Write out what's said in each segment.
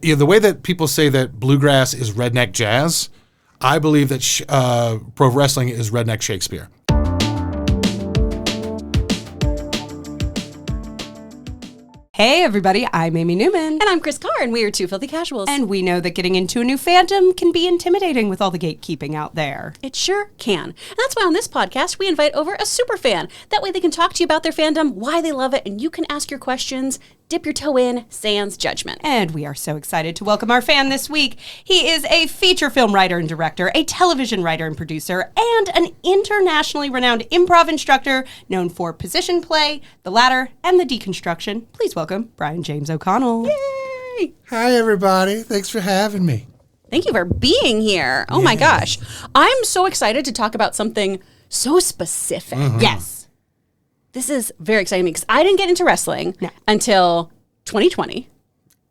Yeah, the way that people say that bluegrass is redneck jazz, I believe that pro wrestling is redneck Shakespeare. Hey everybody, I'm Amy Newman. And I'm Chris Carr, and we are Two Filthy Casuals. And we know that getting into a new fandom can be intimidating with all the gatekeeping out there. It sure can. And that's why on this podcast, we invite over a super fan. That way they can talk to you about their fandom, why they love it, and you can ask your questions, dip your toe in, sans judgment. And we are so excited to welcome our fan this week. He is a feature film writer and director, a television writer and producer, and an internationally renowned improv instructor known for position play, the ladder, and the deconstruction. Please welcome Brian James O'Connell. Yay! Hi, everybody. Thanks for having me. Thank you for being here. Oh my gosh. I'm so excited to talk about something so specific. Mm-hmm. Yes. This is very exciting because I didn't get into wrestling until 2020.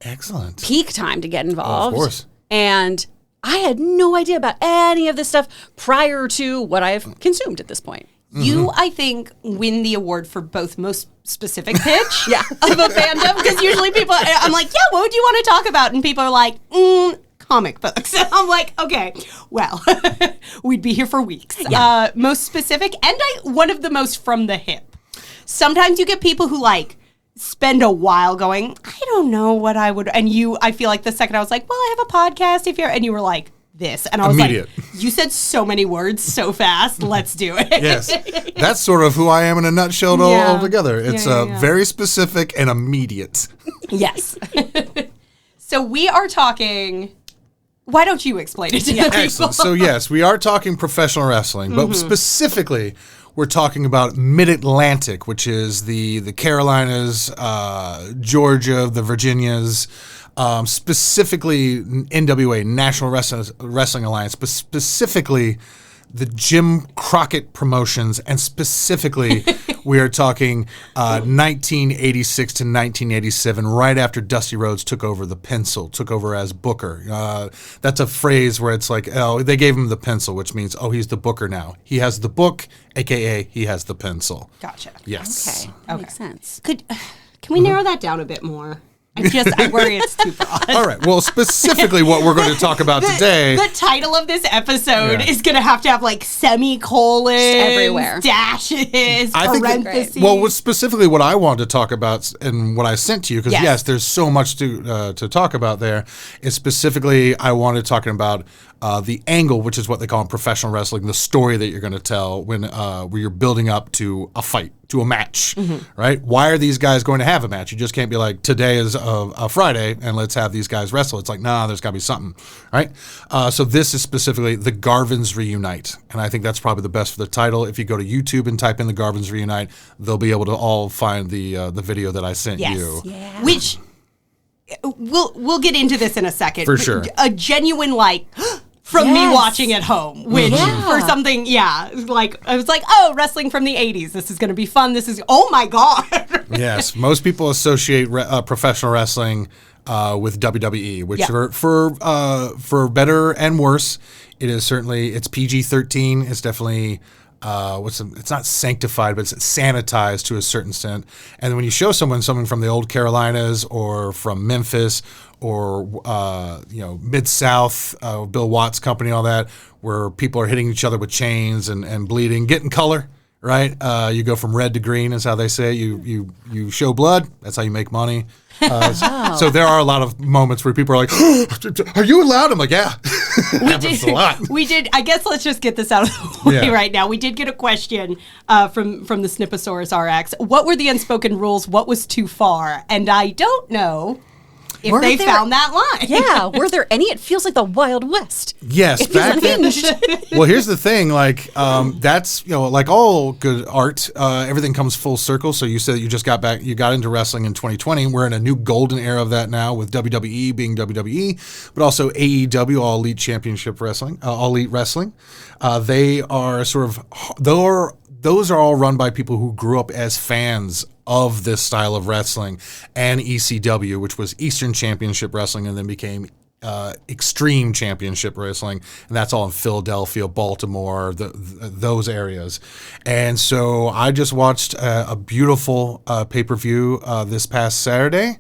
Excellent. Peak time to get involved. Of course. And I had no idea about any of this stuff prior to what I've consumed at this point. You, I think, win the award for both most specific pitch Yeah. of a fandom, because usually people, I'm like, yeah, what would you want to talk about? And people are like, comic books. And I'm like, okay, well, we'd be here for weeks. Yeah. Most specific, and one of the most from the hip. Sometimes you get people who like spend a while going, I don't know what I would, and I feel like the second I was like, well, I have a podcast if you're, and you were like, this. And I was Immediate. like, you said so many words so fast, let's do it. Yes. That's sort of who I am in a nutshell altogether. It's Yeah. very specific and immediate. Yes. So we are talking, why don't you explain it to the people? Excellent. So yes, we are talking professional wrestling, but specifically we're talking about Mid-Atlantic, which is the Carolinas, Georgia, the Virginias, specifically NWA, National Wrestling Alliance, but specifically the Jim Crockett Promotions, and specifically we are talking 1986 to 1987, right after Dusty Rhodes took over the pencil, took over as Booker. That's a phrase where it's like, oh, they gave him the pencil, which means, oh, he's the Booker now. He has the book, a.k.a. he has the pencil. Gotcha. Yes. Okay. That makes sense. Can we narrow that down a bit more? I worry it's too broad. All right. Well, specifically what we're going to talk about today. The title of this episode is going to have like semicolons, everywhere, dashes, parentheses. Well, specifically what I wanted to talk about and what I sent to you, because yes, there's so much to talk about there, is specifically I wanted to talk about the angle, which is what they call in professional wrestling, the story that you're going to tell when you're building up to a fight, to a match, right? Why are these guys going to have a match? You just can't be like, today is a Friday and let's have these guys wrestle. It's like, nah, there's got to be something, right? So this is specifically the Garvins Reunite, and I think that's probably the best for the title. If you go to YouTube and type in the Garvins Reunite, they'll be able to all find the video that I sent you. Yeah. Which we'll get into this in a second. For sure. A genuine from me watching at home, which for something, like I was like, oh, wrestling from the 80s. This is going to be fun. Oh my God. Yes. Most people associate professional wrestling with WWE, which for better and worse, it is certainly, it's PG-13. It's definitely, it's not sanctified, but it's sanitized to a certain extent. And when you show someone something from the old Carolinas or from Memphis or Mid-South, Bill Watts' company, all that, where people are hitting each other with chains and bleeding, getting color, right? You go from red to green is how they say it. You show blood, that's how you make money. So there are a lot of moments where people are like, are you allowed? I'm like, yeah. Happens a lot. We did. I guess let's just get this out of the way right now. We did get a question from the Sniposaurus RX. What were the unspoken rules? What was too far? And I don't know if they found that line. Yeah, were there any? It feels like the Wild West. Yes, back then. Well, here's the thing, that's, like all good art, everything comes full circle. So you said that you got into wrestling in 2020. We're in a new golden era of that now, with WWE being WWE, but also AEW, All Elite Championship Wrestling, All Elite Wrestling. They are those are all run by people who grew up as fans of this style of wrestling, and ECW, which was Eastern Championship Wrestling, and then became Extreme Championship Wrestling, and that's all in Philadelphia, Baltimore, those areas. And so I just watched a beautiful pay-per-view this past Saturday.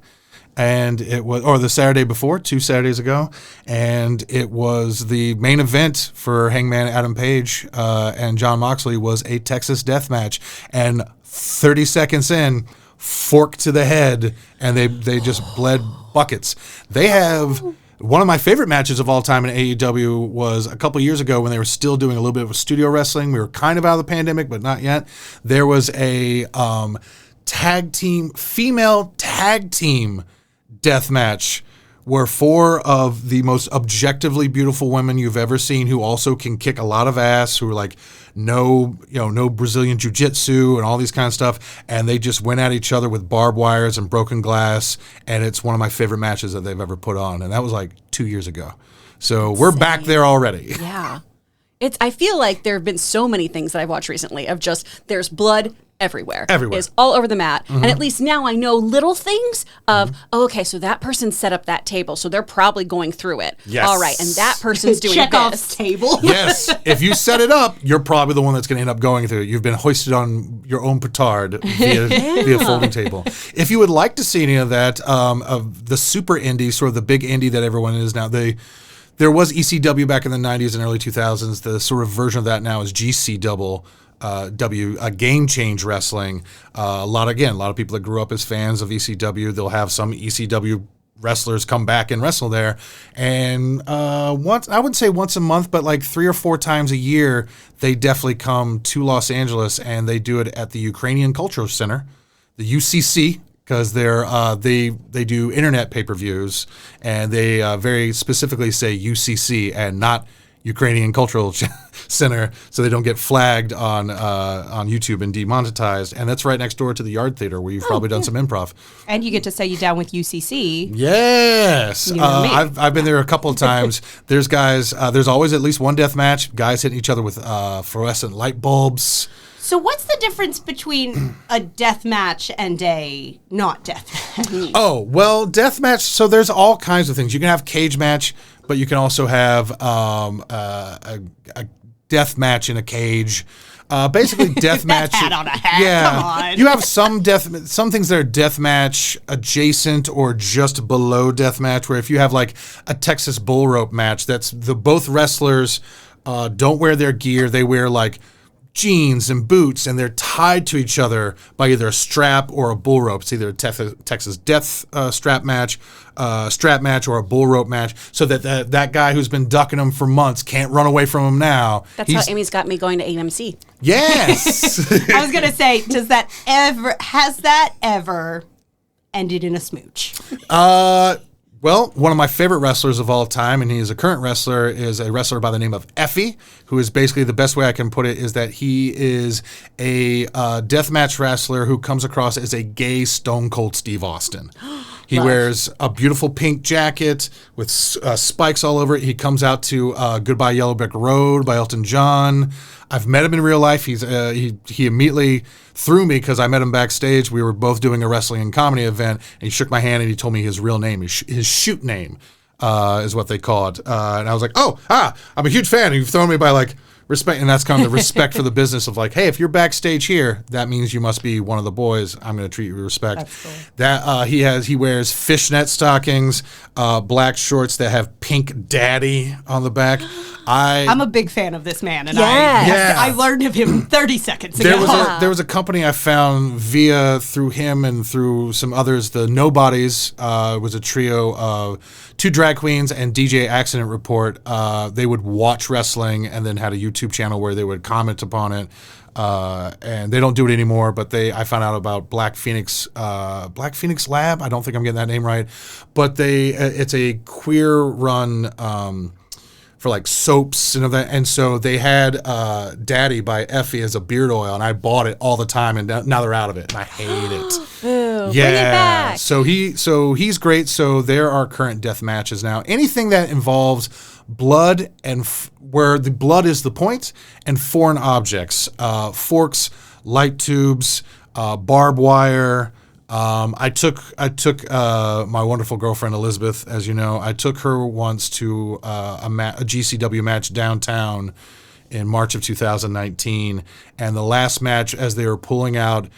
and it was, or the Saturday before, 2 Saturdays ago, and it was the main event for Hangman Adam Page and Jon Moxley was a Texas death match, and 30 seconds in, fork to the head, and they just bled buckets. They have one of my favorite matches of all time in AEW was a couple years ago when they were still doing a little bit of studio wrestling. We were kind of out of the pandemic, but not yet. There was a female tag team death match where 4 of the most objectively beautiful women you've ever seen, who also can kick a lot of ass, who are like no Brazilian jiu-jitsu and all these kind of stuff, and they just went at each other with barbed wires and broken glass, and it's one of my favorite matches that they've ever put on, and that was like 2 years ago. So we're back there already. Yeah. I feel like there have been so many things that I've watched recently of just there's blood everywhere. It's all over the mat. And at least now I know little things of, okay, so that person set up that table, so they're probably going through it. Yes. All right, and that person's doing Chekhov's table. Yes. If you set it up, you're probably the one that's going to end up going through it. You've been hoisted on your own petard via folding table. If you would like to see any of that, of the super indie, sort of the big indie that everyone is now, there was ECW back in the 90s and early 2000s. The sort of version of that now is GCW. Game Change Wrestling. A lot of people that grew up as fans of ECW, they'll have some ECW wrestlers come back and wrestle there. And I wouldn't say once a month, but like 3 or 4 times a year, they definitely come to Los Angeles, and they do it at the Ukrainian Cultural Center, the UCC, because they do internet pay-per-views, and they very specifically say UCC and not Ukrainian Cultural Center, so they don't get flagged on YouTube and demonetized. And that's right next door to the Yard Theater, where you've probably done some improv. And you get to say you down with UCC. Yes, You know what I mean? I've been there a couple of times. There's guys. There's always at least one death match. Guys hitting each other with fluorescent light bulbs. So what's the difference between a death match and a not death match? Oh, well, death match, so there's all kinds of things. You can have cage match, but you can also have a death match in a cage. Basically, death match. Hat on a hat, yeah, come on. You have some things that are death match adjacent or just below death match, where if you have like a Texas bull rope match, that's both wrestlers don't wear their gear. They wear like jeans and boots, and they're tied to each other by either a strap or a bull rope. It's either a Texas death strap match or a bull rope match, so that guy who's been ducking them for months can't run away from him now. That's how Amy's got me going to AMC. Yes. I was gonna say, has that ever ended in a smooch? Well, one of my favorite wrestlers of all time, and he is a current wrestler, is a wrestler by the name of Effie, who is basically, the best way I can put it is that he is a deathmatch wrestler who comes across as a gay Stone Cold Steve Austin. He wears a beautiful pink jacket with spikes all over it. He comes out to Goodbye Yellow Brick Road by Elton John. I've met him in real life. He immediately threw me because I met him backstage. We were both doing a wrestling and comedy event, and he shook my hand and he told me his real name, his shoot name, is what they call it. And I was like, I'm a huge fan. And you've thrown me by like respect, and that's kind of the respect for the business of like, hey, if you're backstage here, that means you must be one of the boys. I'm going to treat you with respect. That's cool. That he wears fishnet stockings, black shorts that have pink daddy on the back. I'm a big fan of this man, and Yes. I learned of him 30 seconds ago. There was a company I found through him and through some others. The Nobodies was a trio of 2 drag queens and DJ Accident Report. They would watch wrestling and then had a YouTube channel where they would comment upon it. And they don't do it anymore, but I found out about Black Phoenix Lab. I don't think I'm getting that name right, but it's a queer run for like soaps and that, and so they had Daddy by Effie as a beard oil, and I bought it all the time, and now they're out of it, and I hate it. Boo, bring it back. So he's great. So there are current death matches now. Anything that involves blood and where the blood is the point, and foreign objects, forks, light tubes, barbed wire. I took my wonderful girlfriend Elizabeth, as you know. I took her once to a GCW match downtown in March of 2019, and the last match, as they were pulling out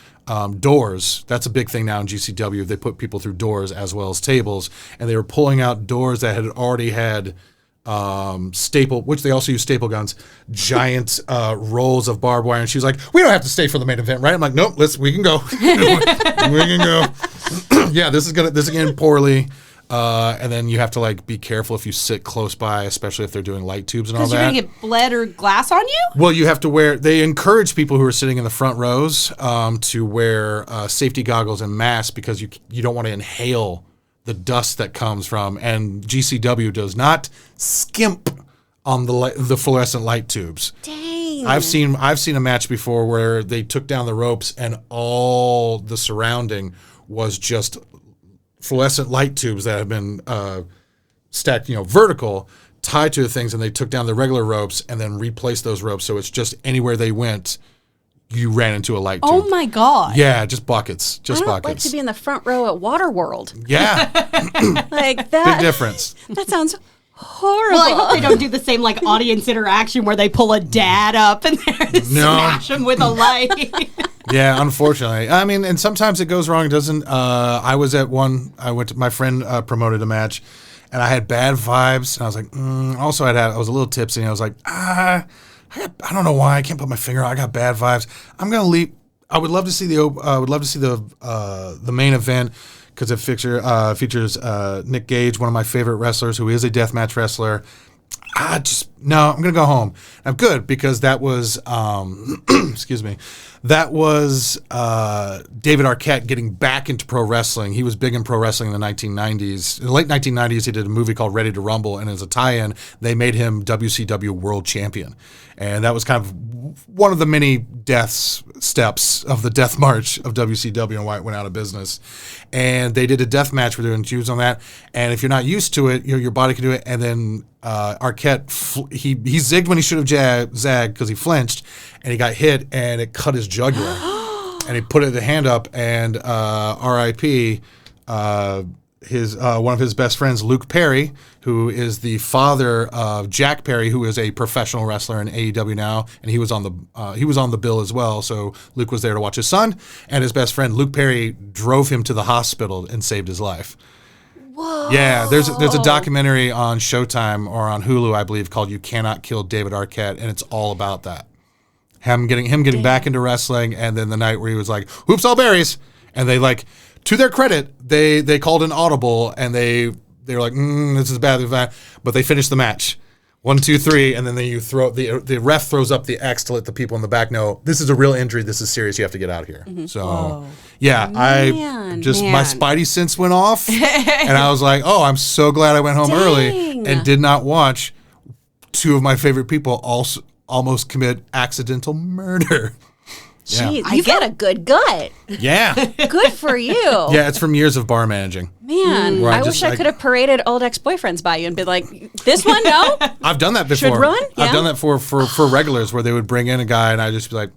doors. That's a big thing now in GCW. They put people through doors as well as tables, and they were pulling out doors that had already had staple, which they also use staple guns, giant rolls of barbed wire. And she was like, "We don't have to stay for the main event, right?" I'm like, "Nope, we can go. We can go." Yeah, this is getting poorly. And then you have to like be careful if you sit close by, especially if they're doing light tubes and all that. Because you're going to get bled or glass on you? Well, you have to wear, they encourage people who are sitting in the front rows to wear safety goggles and masks because you don't want to inhale the dust that comes from, and GCW does not skimp on the fluorescent light tubes. Dang. I've seen a match before where they took down the ropes and all the surrounding was just fluorescent light tubes that have been stacked, vertical, tied to the things, and they took down the regular ropes and then replaced those ropes. So it's just anywhere they went, you ran into a light tube. Oh my God. Yeah, just buckets. I don't like to be in the front row at Waterworld. Yeah. Like that. Big difference. That sounds horrible. Well, I hope they don't do the same like audience interaction where they pull a dad up and smash him with a light. Yeah, unfortunately. I mean, and sometimes it goes wrong. It doesn't. I my friend promoted a match, and I had bad vibes, and I was like, also I was a little tipsy, and I was like, I don't know why I can't put my finger on. I got bad vibes. I'm gonna leave. I would love to see the main event because it features Nick Gage, one of my favorite wrestlers, who is a deathmatch wrestler. I'm gonna go home. I'm good because that was excuse me. That was David Arquette getting back into pro wrestling. He was big in pro wrestling in the 1990s. In the late 1990s, he did a movie called Ready to Rumble, and as a tie-in, they made him WCW World Champion. And that was kind of one of the many death steps of the death march of WCW and why it went out of business. And they did a death match where they were doing cues on that. And if you're not used to it, your body can do it. And then Arquette, he zigged when he should have zagged because he flinched, and he got hit, and it cut his jugular. And he put the hand up, and R.I.P., one of his best friends, Luke Perry, who is the father of Jack Perry, who is a professional wrestler in AEW now, and he was on the bill as well. So Luke was there to watch his son, and his best friend Luke Perry drove him to the hospital and saved his life. Whoa. Yeah, there's a documentary on Showtime or on Hulu, I believe, called "You Cannot Kill David Arquette," and it's all about that. Him getting back into wrestling, and then the night where he was like, "Hoops all berries," and they like, to their credit, they called an audible, and they were like, "This is bad," but they finished the match, 1, 2, 3, and then you throw the ref throws up the X to let the people in the back know this is a real injury, this is serious, you have to get out of here. Mm-hmm. So, yeah, my spidey sense went off, and I was like, "Oh, I'm so glad I went home early and did not watch two of my favorite people almost commit accidental murder." Jeez, you got a good gut. Yeah. Good for you. Yeah, it's from years of bar managing. Man, I wish I could have paraded old ex-boyfriends by you and be like, this one, no? I've done that before. Should run? Yeah. I've done that for regulars where they would bring in a guy and I'd just be like,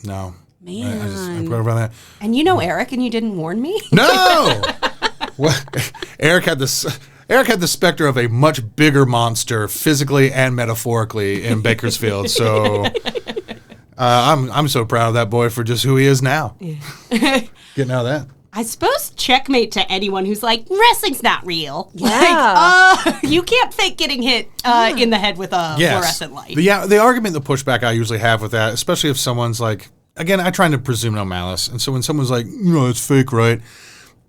no. Man. I put over on that. And you know Eric and you didn't warn me? No! Well, Eric had the specter of a much bigger monster physically and metaphorically in Bakersfield, so... I'm so proud of that boy for just who he is now. Yeah. Getting out of that. I suppose checkmate to anyone who's like, wrestling's not real. Yeah. Like, you can't fake getting hit in the head with a fluorescent light. The argument, the pushback I usually have with that, especially if someone's like, again, I try to presume no malice. And so when someone's like, it's fake, right?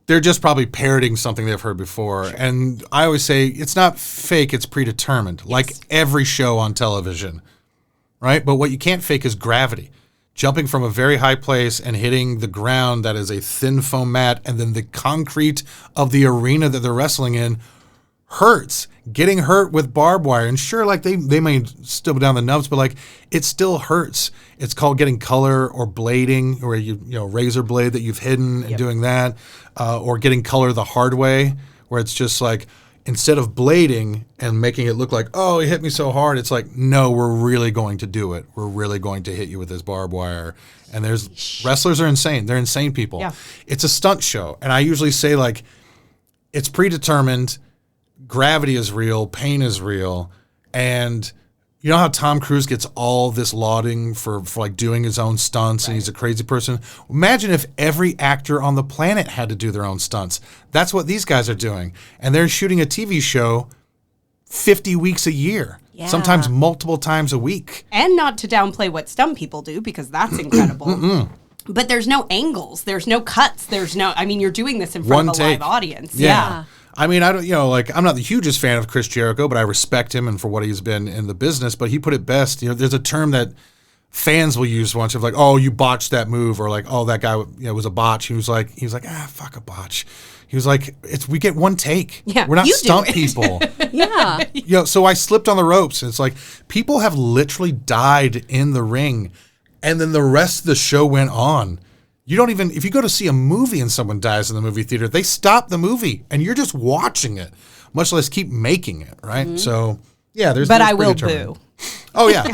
They're just probably parroting something they've heard before. Sure. And I always say, it's not fake, it's predetermined. Yes. Like every show on television. Right? But what you can't fake is gravity. Jumping from a very high place and hitting the ground that is a thin foam mat, and then the concrete of the arena that they're wrestling in hurts. Getting hurt with barbed wire. And sure, like they may still down the nubs, but like it still hurts. It's called getting color or blading, or razor blade that you've hidden and doing that, or getting color the hard way, where it's just like, instead of blading and making it look like, oh, he hit me so hard, it's like, no, we're really going to do it. We're really going to hit you with this barbed wire. And wrestlers are insane. They're insane people. Yeah. It's a stunt show. And I usually say, like, it's predetermined, gravity is real, pain is real, and You know how Tom Cruise gets all this lauding for like doing his own stunts and he's a crazy person? Imagine if every actor on the planet had to do their own stunts. That's what these guys are doing. And they're shooting a TV show 50 weeks a year, sometimes multiple times a week. And not to downplay what stunt people do, because that's incredible. But there's no angles. There's no cuts. You're doing this in front of a live audience. Yeah. I mean, I'm not the hugest fan of Chris Jericho, but I respect him and for what he's been in the business. But he put it best. There's a term that fans will use once of like, oh, you botched that move, or like, oh, that guy, was a botch. He was like, fuck a botch. He was like, we get one take. Yeah, we're not stunt people. Yeah. So I slipped on the ropes. It's like people have literally died in the ring, and then the rest of the show went on. You don't even, if you go to see a movie and someone dies in the movie theater, they stop the movie and you're just watching it, much less keep making it, right? Mm-hmm. So, yeah, there's. But I will boo. Oh, yeah.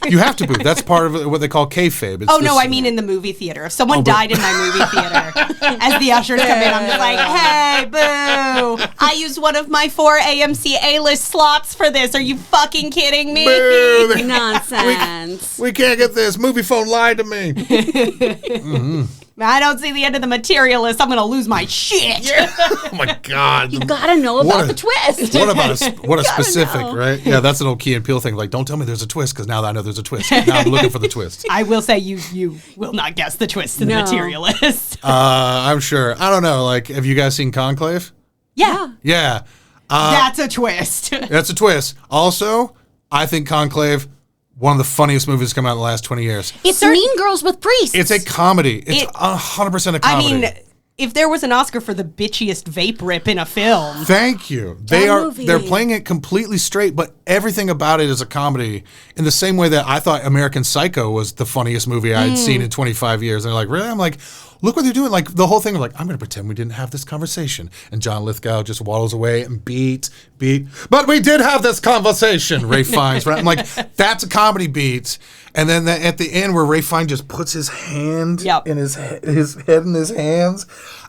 You have to boo. That's part of what they call kayfabe. I mean in the movie theater. If someone died in my movie theater, as the ushers come in, I'm just like, hey, boo. I used one of my 4 AMC A-list slots for this. Are you fucking kidding me? Boo. Nonsense. We can't get this. Movie phone lied to me. Mm-hmm. I don't see the end of the materialist. I'm going to lose my shit. Yeah. Oh, my God. You got to know about the twist. What a specific, right? Yeah, that's an old Key and Peele thing. Like, don't tell me there's a twist, because now I know there's a twist. Now I'm looking for the twist. I will say you will not guess the twist in the materialist. I'm sure. I don't know. Like, have you guys seen Conclave? Yeah. Yeah. That's a twist. That's a twist. Also, I think Conclave, one of the funniest movies to come out in the last 20 years. It's Mean Girls with priests. It's a comedy. It's 100% a comedy. I mean, if there was an Oscar for the bitchiest vape rip in a film. Thank you. They're playing it completely straight, but everything about it is a comedy in the same way that I thought American Psycho was the funniest movie I had seen in 25 years. And they're like, really? I'm like, look what they're doing. Like, the whole thing, like, I'm going to pretend we didn't have this conversation. And John Lithgow just waddles away and beat. But we did have this conversation, Ray Fiennes. Right? I'm like, that's a comedy beat. And then at the end where Ray Fiennes just puts his hand in his head in his hands.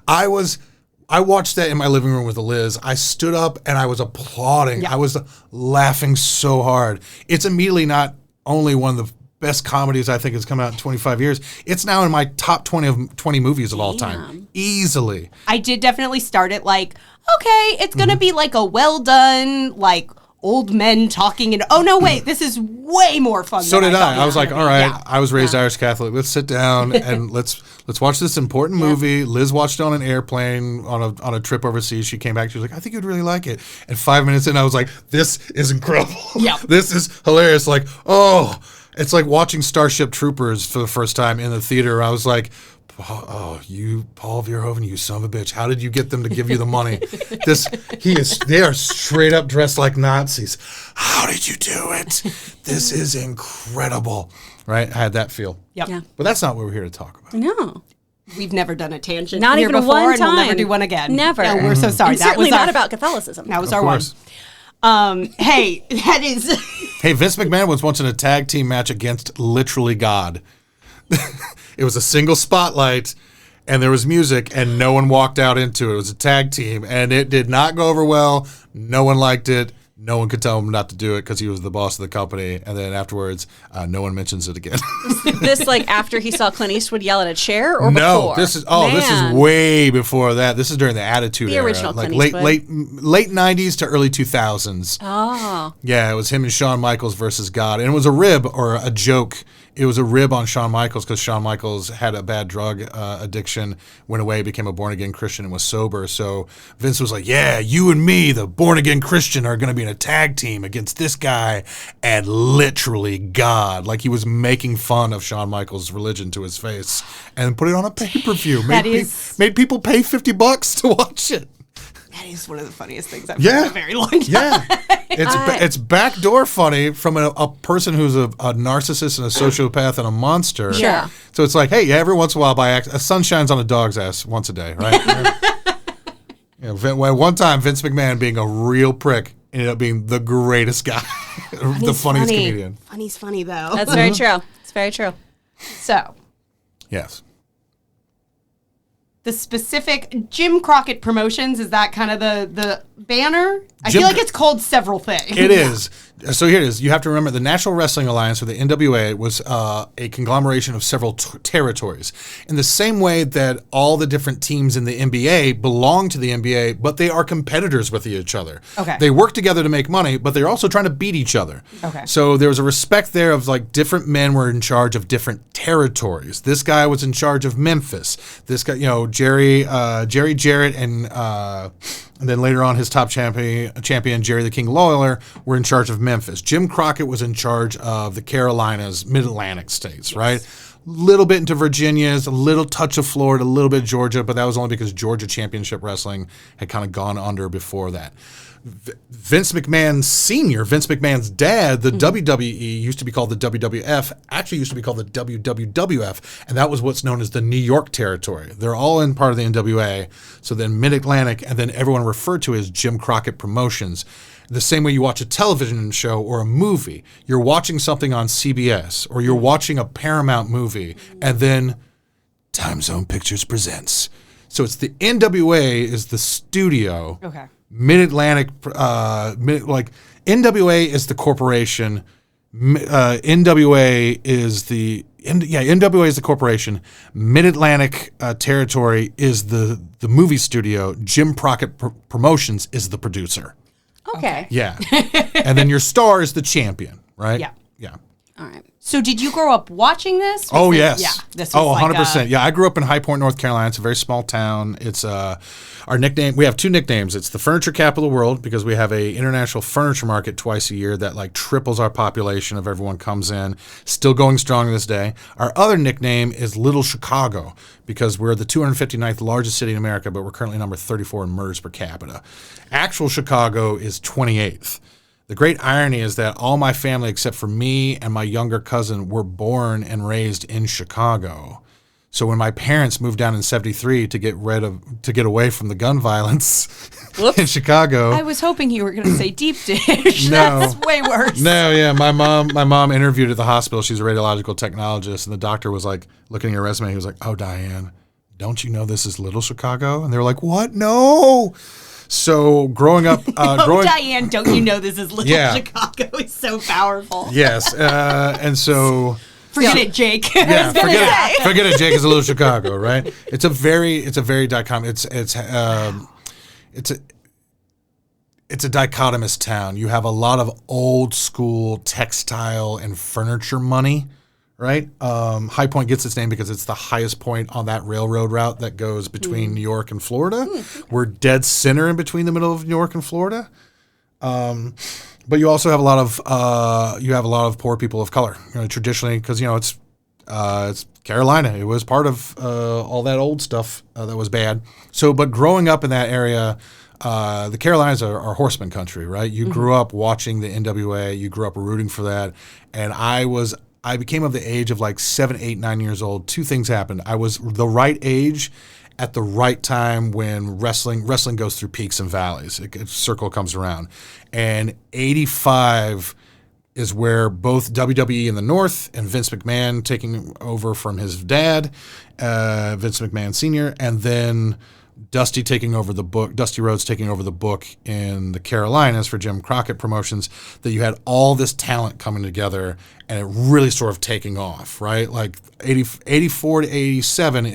I watched that in my living room with Liz. I stood up and I was applauding. Yeah. I was laughing so hard. It's immediately not only one of the best comedies I think has come out in 25 years. It's now in my top 20 movies of all time. Easily. I did definitely start it like, okay, it's going to be like a well done, like, old men talking, and oh no, wait, this is way more fun. So did I. I was like, all right, I was raised Irish Catholic. Let's sit down and let's watch this important movie. Liz watched it on an airplane on a trip overseas. She came back. She was like, I think you'd really like it. And 5 minutes in, I was like, this is incredible. Yeah, this is hilarious. Like, oh, it's like watching Starship Troopers for the first time in the theater. I was like, oh, you, Paul Verhoeven, you son of a bitch. How did you get them to give you the money? They are straight up dressed like Nazis. How did you do it? This is incredible. Right? I had that feel. Yep. Yeah. But that's not what we're here to talk about. No. We've never done a tangent not here even before, one time. And we'll never do one again. Never. No, we're so sorry. And that certainly was not about Catholicism. That was of our course. one. Hey, that is... Hey, Vince McMahon was once in a tag team match against literally God. It was a single spotlight, and there was music, and no one walked out into it. It was a tag team, and it did not go over well. No one liked it. No one could tell him not to do it because he was the boss of the company. And then afterwards, no one mentions it again. This like after he saw Clint Eastwood yell at a chair, or no, before? This is way before that. This is during the Attitude Era, original like Clint late 90s to early 2000s. Oh, yeah, it was him and Shawn Michaels versus God, and it was a rib or a joke. It was a rib on Shawn Michaels because Shawn Michaels had a bad drug addiction, went away, became a born-again Christian, and was sober. So Vince was like, yeah, you and me, the born-again Christian, are going to be in a tag team against this guy and literally God. Like he was making fun of Shawn Michaels' religion to his face and put it on a pay-per-view. Made people pay $50 to watch it. That is one of the funniest things I've heard in a very long time. Yeah. It's backdoor funny from a person who's a narcissist and a sociopath and a monster. Yeah. So it's like, hey, every once in a while, a sun shines on a dog's ass once a day, right? One time, Vince McMahon, being a real prick, ended up being the greatest guy, the funniest comedian. Funny's funny, though. That's very true. It's very true. So. Yes. the specific Jim Crockett Promotions, is that kind of the banner? I feel like it's called several things. It is. So here it is. You have to remember the National Wrestling Alliance, or the NWA, was a conglomeration of several territories. In the same way that all the different teams in the NBA belong to the NBA, but they are competitors with each other. Okay. They work together to make money, but they're also trying to beat each other. Okay. So there was a respect there of like different men were in charge of different territories. This guy was in charge of Memphis. This guy, Jerry Jarrett and then later on his top champion, Jerry the King Lawler, were in charge of Memphis. Jim Crockett was in charge of the Carolinas, Mid-Atlantic states, right? Little bit into Virginia's, a little touch of Florida, a little bit of Georgia, but that was only because Georgia Championship Wrestling had kind of gone under before that. Vince McMahon Sr., Vince McMahon's dad, the WWE used to be called the WWF, actually used to be called the WWWF, and that was what's known as the New York territory. They're all in part of the NWA, so then Mid-Atlantic, and then everyone referred to as Jim Crockett Promotions. The same way you watch a television show or a movie, you're watching something on CBS, or you're watching a Paramount movie, and then Time Zone Pictures presents. So it's the NWA is the studio. Okay. Mid-Atlantic, NWA is the corporation. NWA is the corporation. Mid-Atlantic territory is the movie studio. Jim Crockett Promotions is the producer. Okay. Yeah. And then your star is the champion, right? Yeah. Yeah. All right. So did you grow up watching this? Oh, yes. Yeah. This was 100%. Yeah, I grew up in High Point, North Carolina. It's a very small town. It's our nickname. We have two nicknames. It's the furniture capital of the world because we have a international furniture market twice a year that like triples our population of everyone comes in. Still going strong to this day. Our other nickname is Little Chicago because we're the 259th largest city in America, but we're currently number 34 in murders per capita. Actual Chicago is 28th. The great irony is that all my family, except for me and my younger cousin, were born and raised in Chicago. So when my parents moved down in '73 to get away from the gun violence in Chicago, I was hoping you were going to say deep dish. No. That's way worse. No, yeah, my mom interviewed at the hospital. She's a radiological technologist, and the doctor was like looking at her resume. He was like, "Oh, Diane, don't you know this is Little Chicago?" And they were like, "What? No." So growing up, Diane, don't you know this is Little Chicago? Is so powerful. Yes, and so forget it, Jake. Yeah, forget it, Jake is a Little Chicago, right? It's a very dichotomous. It's a dichotomous town. You have a lot of old school textile and furniture money. Right? High Point gets its name because it's the highest point on that railroad route that goes between New York and Florida. We're dead center in between the middle of New York and Florida. But you also have a lot of poor people of color, traditionally, because it's Carolina. It was part of all that old stuff that was bad. So, but growing up in that area, the Carolinas are horseman country, right? You grew up watching the NWA. You grew up rooting for that, and I became of the age of like 7, 8, 9 years old. Two things happened. I was the right age at the right time when wrestling goes through peaks and valleys. A circle comes around. And 85 is where both WWE in the North and Vince McMahon taking over from his dad, Vince McMahon Sr., and then Dusty Rhodes taking over the book in the Carolinas for Jim Crockett Promotions, that you had all this talent coming together and it really sort of taking off, right? Like 84 to 87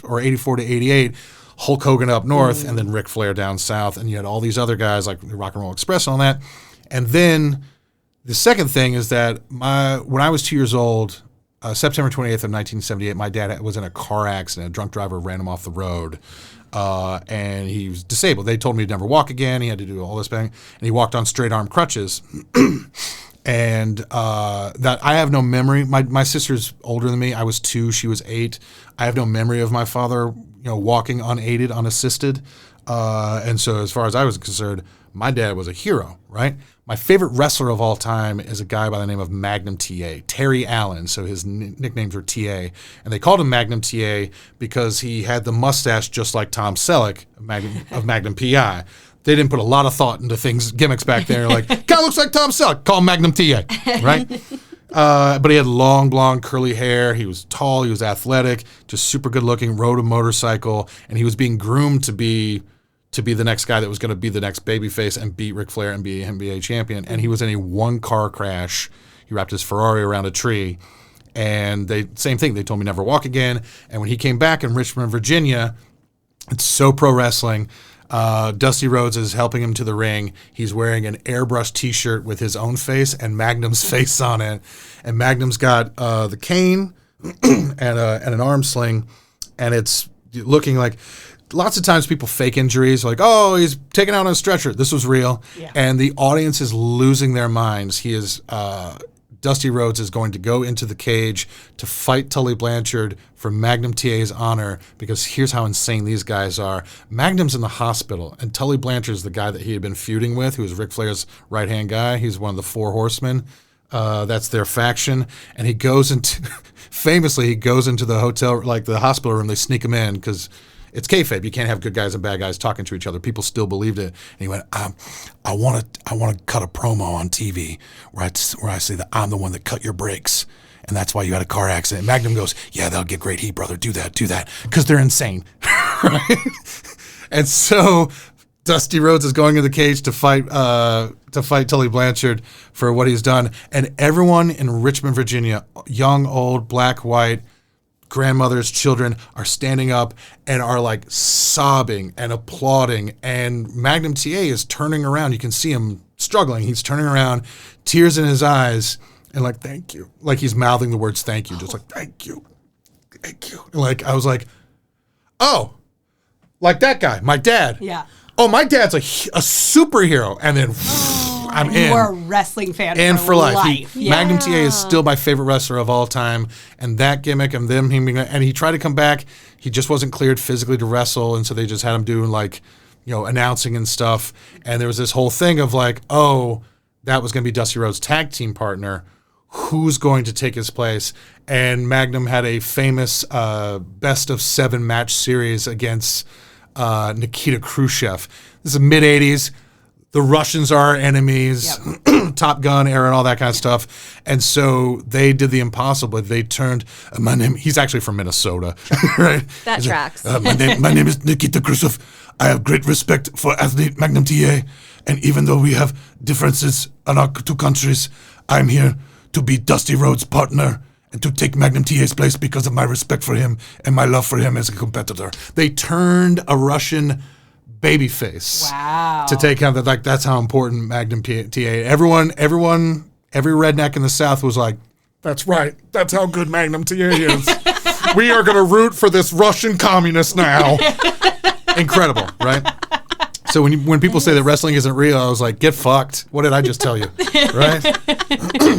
or 84 to 88, Hulk Hogan up north and then Ric Flair down south. And you had all these other guys like the Rock and Roll Express and all that. And then the second thing is that when I was 2 years old, September 28th of 1978, my dad was in a car accident. A drunk driver ran him off the road. And he was disabled. They told me he'd never walk again. He had to do all this thing. And he walked on straight arm crutches. And that I have no memory. My sister's older than me. I was 2. She was 8. I have no memory of my father, walking unaided, unassisted. And so as far as I was concerned, my dad was a hero, right? My favorite wrestler of all time is a guy by the name of Magnum TA, Terry Allen. So his nicknames were TA. And they called him Magnum TA because he had the mustache just like Tom Selleck of Magnum PI. They didn't put a lot of thought into gimmicks back there. Like, guy looks like Tom Selleck, call him Magnum TA, right? But he had long, blonde, curly hair. He was tall. He was athletic, just super good looking, rode a motorcycle, and he was being groomed to be the next guy that was going to be the next babyface and beat Ric Flair and be NBA champion. And he was in a one-car crash. He wrapped his Ferrari around a tree. And same thing. They told me never walk again. And when he came back in Richmond, Virginia, it's so pro wrestling. Dusty Rhodes is helping him to the ring. He's wearing an airbrush T-shirt with his own face and Magnum's face on it. And Magnum's got the cane and an arm sling. And it's looking like... Lots of times people fake injuries, like, oh, he's taken out on a stretcher. This was real. Yeah. And the audience is losing their minds. Dusty Rhodes is going to go into the cage to fight Tully Blanchard for Magnum TA's honor, because here's how insane these guys are. Magnum's in the hospital, and Tully Blanchard's the guy that he had been feuding with, who was Ric Flair's right-hand guy. He's one of the Four Horsemen. That's their faction. And he goes into, famously, he goes into the hotel, like the hospital room. They sneak him in because... It's kayfabe. You can't have good guys and bad guys talking to each other. People still believed it. And he went, I want to cut a promo on TV where I say that I'm the one that cut your brakes, and that's why you had a car accident. Magnum goes, yeah, that'll get great heat, brother. Do that, because they're insane, right? And so Dusty Rhodes is going in the cage to fight Tully Blanchard for what he's done, and everyone in Richmond, Virginia, young, old, black, white, grandmothers, children are standing up and are like sobbing and applauding. And Magnum TA is turning around. You can see him struggling. He's turning around, tears in his eyes, and like, thank you. Like he's mouthing the words, thank you. Just like, thank you. Thank you. And like, I was like, oh, like that guy, my dad. Yeah. Oh, my dad's a superhero. And then I'm in. You are a wrestling fan and for life. Yeah. Magnum TA is still my favorite wrestler of all time. And that gimmick and and he tried to come back. He just wasn't cleared physically to wrestle. And so they just had him doing announcing and stuff. And there was this whole thing of like, oh, that was going to be Dusty Rhodes' tag team partner. Who's going to take his place? And Magnum had a famous best of 7 match series against Nikita Khrushchev. This is mid-'80s. The Russians are our enemies, yep. Top Gun era and all that kind of stuff. And so they did the impossible. They turned, he's actually from Minnesota, right? That tracks. My name is Nikita Khrushchev. I have great respect for athlete Magnum TA. And even though we have differences in our two countries, I'm here to be Dusty Rhodes' partner and to take Magnum TA's place because of my respect for him and my love for him as a competitor. They turned a Russian babyface to take him. That's how important Magnum TA. Every redneck in the South was like, that's right. That's how good Magnum TA is. We are going to root for this Russian communist now. Incredible, right? So when people say that wrestling isn't real, I was like, get fucked. What did I just tell you? Right?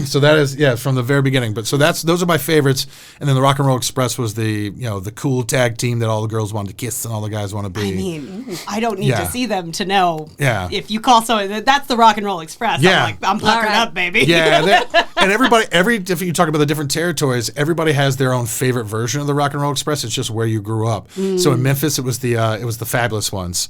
So that is, from the very beginning. But so those are my favorites. And then the Rock and Roll Express was the cool tag team that all the girls wanted to kiss and all the guys want to be. I mean, I don't need to see them to know. Yeah. If you call someone, that's the Rock and Roll Express. Yeah. I'm puckered up, baby. Yeah. And if you talk about the different territories, everybody has their own favorite version of the Rock and Roll Express. It's just where you grew up. So in Memphis, it was the Fabulous Ones.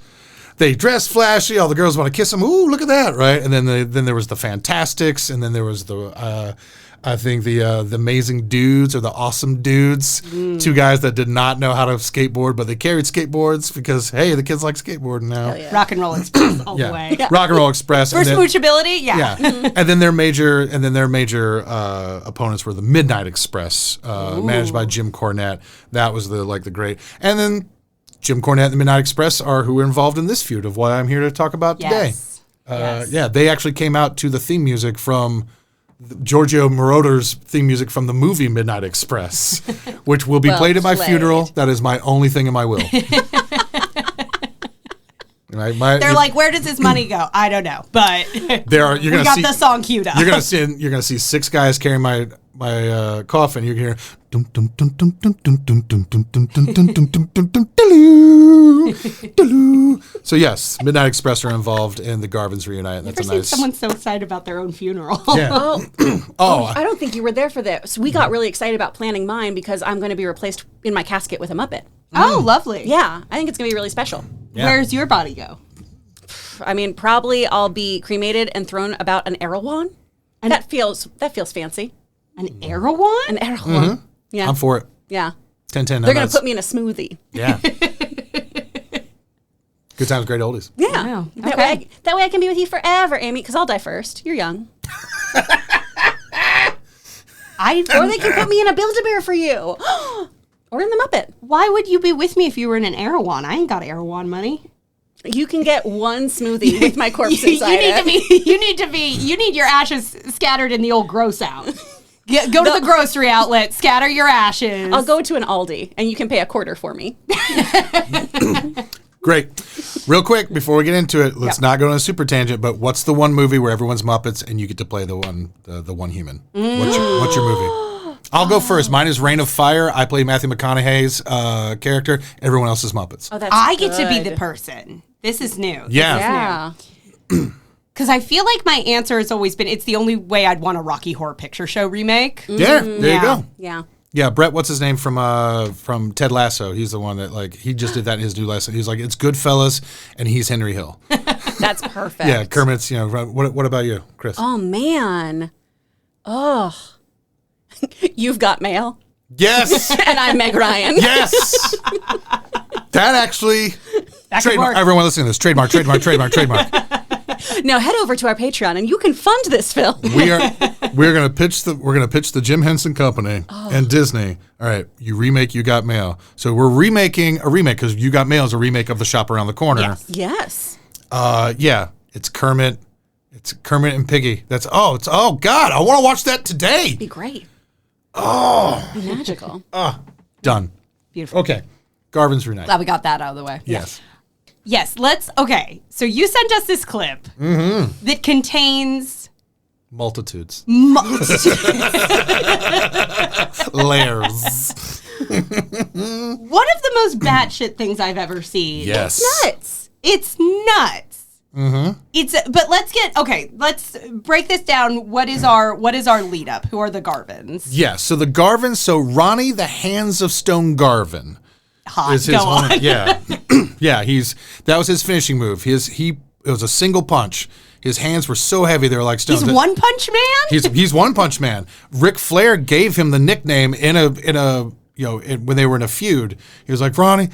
They dress flashy. All the girls want to kiss them. Ooh, look at that, right? And then there was the Fantastics, and then there was the Amazing Dudes or the Awesome Dudes. 2 guys that did not know how to skateboard, but they carried skateboards because hey, the kids like skateboarding now. Yeah. Rock and Roll Express all the way. Yeah. Rock and Roll Express. For smoochability, yeah. And then their major opponents were the Midnight Express, managed by Jim Cornette. That was the great. And then Jim Cornette and the Midnight Express are who are involved in this feud of what I'm here to talk about today. Yes. Yeah, they actually came out to the theme music from Giorgio Moroder's theme music from the movie Midnight Express, which will be played at my funeral. That is my only thing in my will. They're like, where does his money go? I don't know, but we got the song queued up. You're gonna see 6 guys carrying my coffin. You can hear. So yes, Midnight Express are involved in the Garvins reunite. That's never seen someone so excited about their own funeral. Yeah. I don't think you were there for that. So we got really excited about planning mine because I'm going to be replaced in my casket with a Muppet. Oh, lovely. Yeah, I think it's going to be really special. Yeah. Where's your body go? I mean, probably I'll be cremated and thrown about an Erewhon. And that feels fancy. An Erewhon? An Erewhon. Yeah. I'm for it. Yeah. 10-10. They're going to put me in a smoothie. Yeah. Good times, great oldies. Yeah. Wow. That way I can be with you forever, Amy, because I'll die first. You're young. Or they can put me in a Build-A-Bear for you. Or in the Muppet. Why would you be with me if you were in an Erewhon? I ain't got Erewhon money. You can get one smoothie with my corpse inside You need your ashes scattered in the old gross out. Go to the grocery outlet, scatter your ashes. I'll go to an Aldi, and you can pay $0.25 for me. Great. Real quick, before we get into it, let's not go on a super tangent, but what's the one movie where everyone's Muppets and you get to play the one human? What's your movie? I'll go first. Mine is Reign of Fire. I play Matthew McConaughey's character. Everyone else is Muppets. Oh, I get to be the person. This is new. Yeah. Because I feel like my answer has always been, it's the only way I'd want a Rocky Horror Picture Show remake. Yeah, there you go. Yeah. Yeah, Brett, what's his name from Ted Lasso? He's the one that, he just did that in his new lesson. He's like, it's Goodfellas, and he's Henry Hill. That's perfect. Yeah, Kermit's, what about you, Chris? Oh, man. Oh. You've Got Mail. Yes. And I'm Meg Ryan. Yes. That actually, trademark. work. Everyone listening to this, trademark. Now head over to our Patreon and you can fund this film. We're gonna pitch the Jim Henson Company and Disney. All right, you remake You Got Mail. So we're remaking a remake because You Got Mail is a remake of The Shop Around the Corner. Yes. Yeah, it's Kermit. It's Kermit and Piggy. God, I want to watch that today. Be great. Oh, Be magical. Done. Beautiful. Okay, Garvin's Renee. Glad we got that out of the way. Yes. Yes, so you sent us this clip that contains Multitudes. multitudes. Layers. One of the most batshit things I've ever seen. Yes. It's nuts. Mm-hmm. Let's break this down. What is our lead up? Who are the Garvins? Yeah, so the Garvins, Ronnie the Hands of Stone Garvin. Hot. Is his Go on. Yeah. Yeah, that was his finishing move. It was a single punch. His hands were so heavy they were like stones. He's One Punch Man? He's One Punch Man. Ric Flair gave him the nickname when they were in a feud. He was like, Ronnie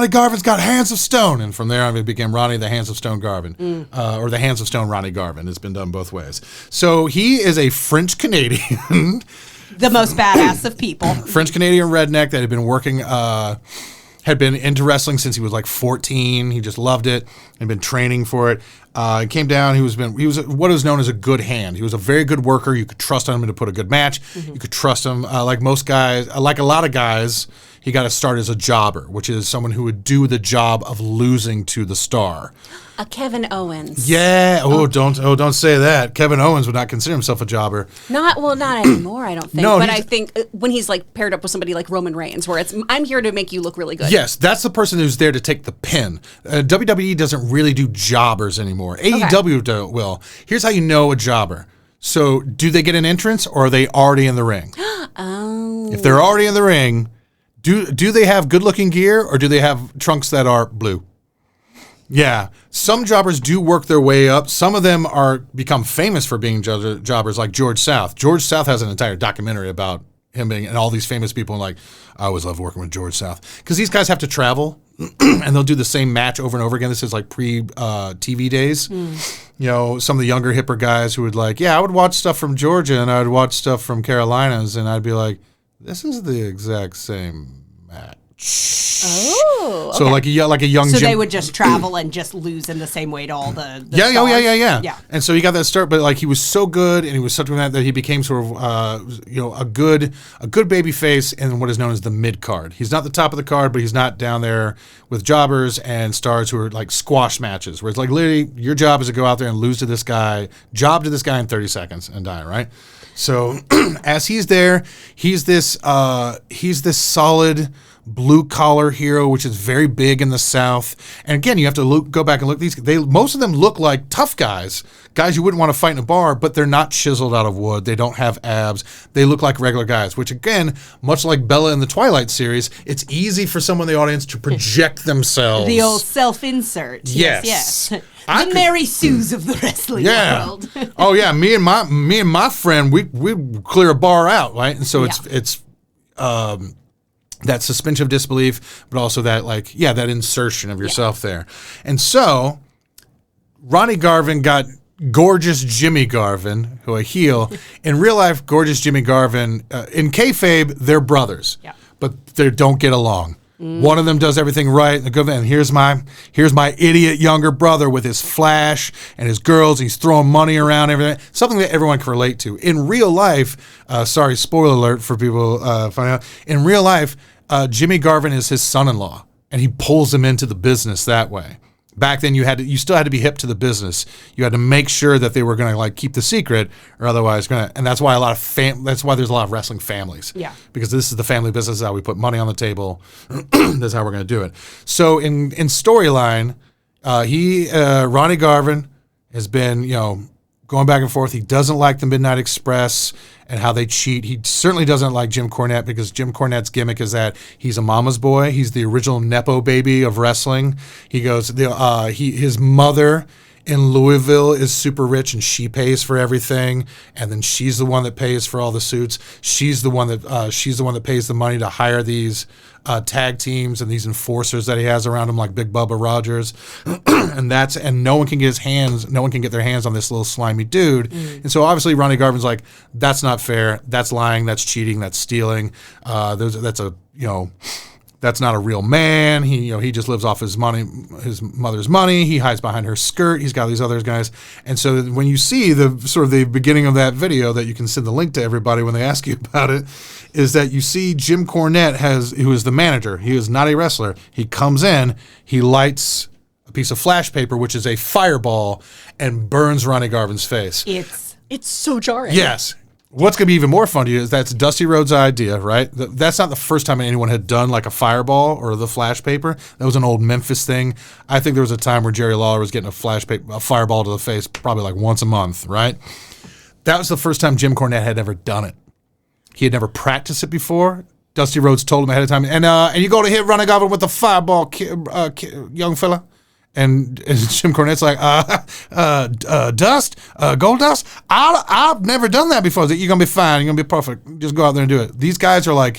Garvin's got hands of stone. And from there on, it became Ronnie the Hands of Stone Garvin. Or the Hands of Stone Ronnie Garvin. It's been done both ways. So he is a French-Canadian. The most badass of people. French-Canadian redneck that had been working, had been into wrestling since he was like 14. He just loved it and been training for it. He came down. He was what is known as a good hand. He was a very good worker. You could trust on him to put a good match. Mm-hmm. You could trust him. Like most guys, like a lot of guys, he got to start as a jobber, which is someone who would do the job of losing to the star. A Kevin Owens. Yeah. Don't say that. Kevin Owens would not consider himself a jobber. Not anymore, I don't think. No, but I think when he's like paired up with somebody like Roman Reigns, where I'm here to make you look really good. Yes, that's the person who's there to take the pin. WWE doesn't really do jobbers anymore. AEW will. Here's how you know a jobber. So, do they get an entrance or are they already in the ring? Oh. If they're already in the ring, do they have good-looking gear or do they have trunks that are blue? Yeah, some jobbers do work their way up. Some of them become famous for being jobbers, like George South. George South has an entire documentary about him being, and all these famous people. And like, I always love working with George South because these guys have to travel, and they'll do the same match over and over again. This is like pre-TV days. Some of the younger, hipper guys who would I would watch stuff from Georgia and I would watch stuff from Carolinas, and I'd be like, this is the exact same match. Oh, okay. So like a young. So Jim, they would just travel and just lose in the same way to all the yeah. stars. And so he got that start, but he was so good and he was such a that he became sort of a good baby face in what is known as the mid card. He's not the top of the card, but he's not down there with jobbers and stars who are like squash matches, where it's like literally your job is to go out there and lose to this guy, job to this guy in 30 seconds and die, right? So as he's there, he's this solid blue collar hero, which is very big in the South. And again, you have to go back and look. Most of them look like tough guys you wouldn't want to fight in a bar, but they're not chiseled out of wood. They don't have abs. They look like regular guys, which again, much like Bella in the Twilight series, it's easy for someone in the audience to project themselves. The old self-insert. Yes. The Mary Sues of the wrestling world. Oh yeah, me and my friend, we clear a bar out, right? And so it's that suspension of disbelief, but also that that insertion of yourself there. And so Ronnie Garvin got gorgeous Jimmy Garvin, who a heel. In real life, gorgeous Jimmy Garvin, in kayfabe, they're brothers, but they don't get along. One of them does everything right, and here's my idiot younger brother with his flash and his girls. He's throwing money around, everything. Something that everyone can relate to. In real life, sorry, spoiler alert for people finding out. In real life, Jimmy Garvin is his son-in-law, and he pulls him into the business that way. Back then, you still had to be hip to the business. You had to make sure that they were going to keep the secret, or otherwise and that's why that's why there's a lot of wrestling families. Yeah. Because this is the family business. This is how we put money on the table. That's how we're going to do it. So in storyline, Ronnie Garvin has been going back and forth. He doesn't like the Midnight Express and how they cheat. He certainly doesn't like Jim Cornette because Jim Cornette's gimmick is that he's a mama's boy. He's the original Nepo baby of wrestling. He goes, his mother in Louisville is super rich and she pays for everything, and then she's the one that pays for all the suits. She's the one that pays the money to hire these tag teams and these enforcers that he has around him, like Big Bubba Rogers, and no one can get their hands on this little slimy dude. And so obviously Ronnie Garvin's like, that's not fair, that's lying, that's cheating, that's stealing. That's not a real man. He just lives off his mother's money. He hides behind her skirt. He's got these other guys. And so when you see the beginning of that video that you can send the link to everybody when they ask you about it, is that you see Jim Cornette who is the manager. He is not a wrestler. He comes in, he lights a piece of flash paper, which is a fireball, and burns Ronnie Garvin's face. It's so jarring. Yes. What's going to be even more fun to you is that's Dusty Rhodes' idea, right? That's not the first time anyone had done a fireball or the flash paper. That was an old Memphis thing. I think there was a time where Jerry Lawler was getting a fireball to the face probably once a month, right? That was the first time Jim Cornette had ever done it. He had never practiced it before. Dusty Rhodes told him ahead of time, and you go to hit Ronnie Garvin with the fireball, young fella. And Jim Cornette's like, Gold Dust? I've never done that before. You're going to be fine. You're going to be perfect. Just go out there and do it. These guys are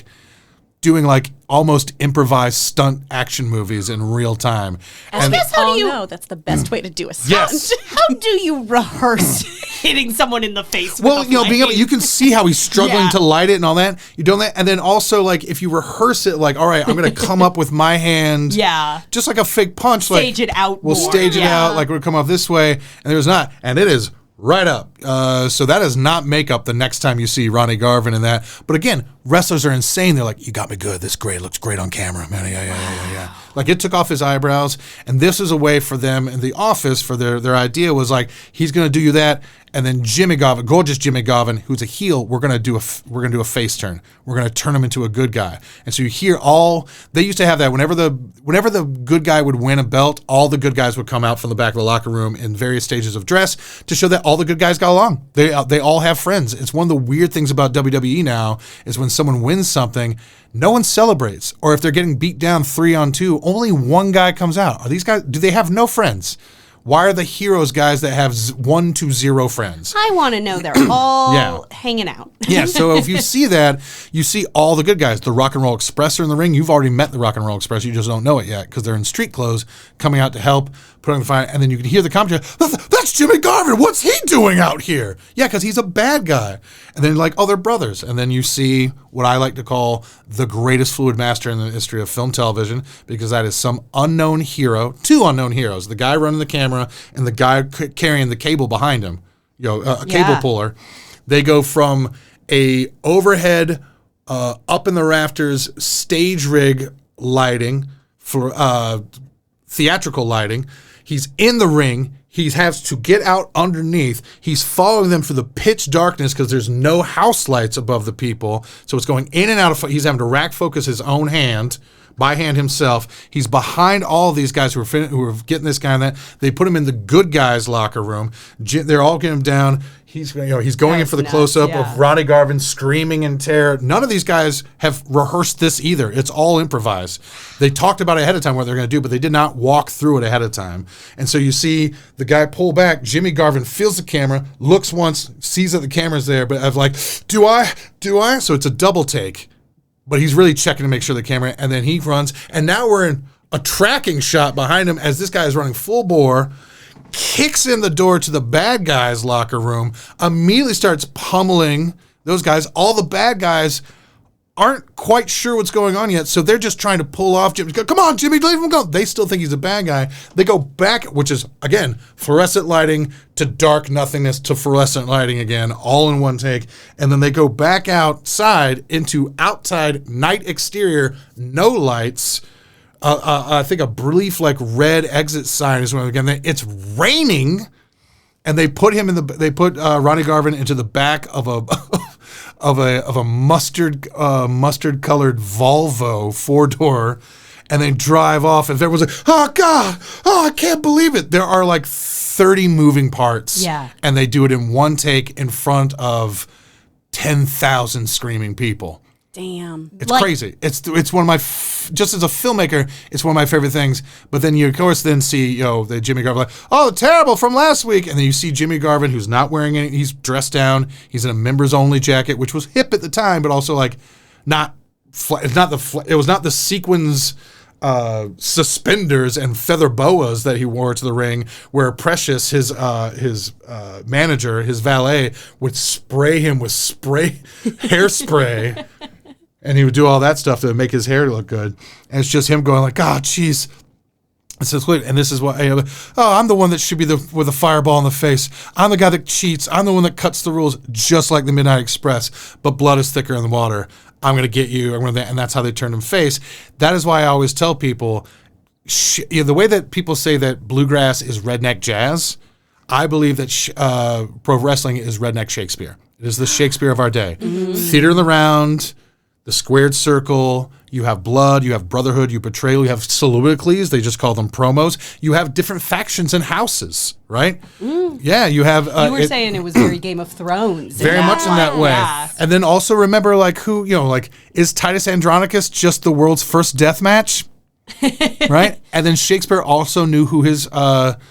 doing almost improvised stunt action movies in real time. And that's the best way to do a stunt. Yes. How do you rehearse hitting someone in the face with a flame? You can see how he's struggling to light it and all that. You don't that, and then also if you rehearse it, all right, I'm going to come up with my hand, just like a fake punch, stage it out. We'll stage it out, we'll come up this way, and there's not, and it is right up. So that is not makeup the next time you see Ronnie Garvin in that. But again, wrestlers are insane. They're like, you got me good. This great. Looks great on camera, man. Yeah. It took off his eyebrows. And this is a way for them in the office, for their idea was he's going to do you that. And then Jimmy Garvin, gorgeous Jimmy Garvin, who's a heel, we're going to do a face turn. We're going to turn him into a good guy. And so you hear they used to have that whenever the good guy would win a belt, all the good guys would come out from the back of the locker room in various stages of dress to show that all the good guys got along. They all have friends. It's one of the weird things about WWE now is when someone wins something, no one celebrates. Or if they're getting beat down 3-on-2, only one guy comes out. Are these guys, do they have no friends? Why are the heroes guys that have 1 to 0 friends? I want to know they're all hanging out. Yeah, so if you see that, you see all the good guys. The Rock and Roll Express are in the ring. You've already met the Rock and Roll Express. You just don't know it yet because they're in street clothes coming out to help, putting the fire. And then you can hear the commentary. That's Jimmy Garvin. What's he doing out here? Yeah, because he's a bad guy. And then they're brothers. And then you see what I like to call the greatest fluid master in the history of film television, because that is some unknown hero, 2 unknown heroes, the guy running the camera and the guy carrying the cable behind him, a cable puller. They go from a overhead, up in the rafters stage rig lighting for theatrical lighting. He's in the ring. He has to get out underneath. He's following them through the pitch darkness because there's no house lights above the people. So it's going in and out of. He's having to rack focus his own hand by hand himself. He's behind all of these guys who are getting this guy and that. They put him in the good guys' locker room. They're all getting him down. He's going in for the close-up of Ronnie Garvin screaming in terror. None of these guys have rehearsed this either. It's all improvised. They talked about it ahead of time what they're going to do, but they did not walk through it ahead of time. And so you see the guy pull back. Jimmy Garvin feels the camera, looks once, sees that the camera's there, but like, do I? So it's a double take. But he's really checking to make sure the camera, and then he runs. And now we're in a tracking shot behind him as this guy is running full bore, kicks in the door to the bad guys' locker room, immediately starts pummeling those guys. All the bad guys aren't quite sure what's going on yet, so they're just trying to pull off Jimmy. Come on, Jimmy, leave him go. They still think he's a bad guy. They go back, which is, again, fluorescent lighting to dark nothingness to fluorescent lighting again, all in one take. And then they go back outside into outside night exterior, no lights. I think a brief red exit sign is one again. It's raining, and they put him in Ronnie Garvin into the back of a of a mustard colored Volvo 4-door, and they drive off. And everyone's like, "Oh God, I can't believe it!" There are like 30 moving parts, and they do it in one take in front of 10,000 screaming people. Damn. It's crazy. It's one of my, just as a filmmaker, it's one of my favorite things. But then you, of course, then see, the Jimmy Garvin, like, oh, terrible from last week. And then you see Jimmy Garvin, who's not wearing any, he's dressed down. He's in a members only jacket, which was hip at the time, but also like it was not the sequins suspenders and feather boas that he wore to the ring, where Precious, his manager, his valet, would spray him with hairspray. And he would do all that stuff to make his hair look good. And it's just him going like, oh, jeez. And this is what, I'm the one that should be with a fireball in the face. I'm the guy that cheats. I'm the one that cuts the rules, just like the Midnight Express. But blood is thicker than water. I'm going to get you. And that's how they turned him face. That is why I always tell people, the way that people say that bluegrass is redneck jazz, I believe that pro wrestling is redneck Shakespeare. It is the Shakespeare of our day. Mm-hmm. Theater in the round, the squared circle, you have blood, you have brotherhood, you betrayal, you have soliloquies, they just call them promos. You have different factions and houses, right? Mm. Yeah, you have... you were saying it was very Game of Thrones. Very much in that way. Yeah. And then also remember, is Titus Andronicus just the world's first death match? Right? And then Shakespeare also knew who his audience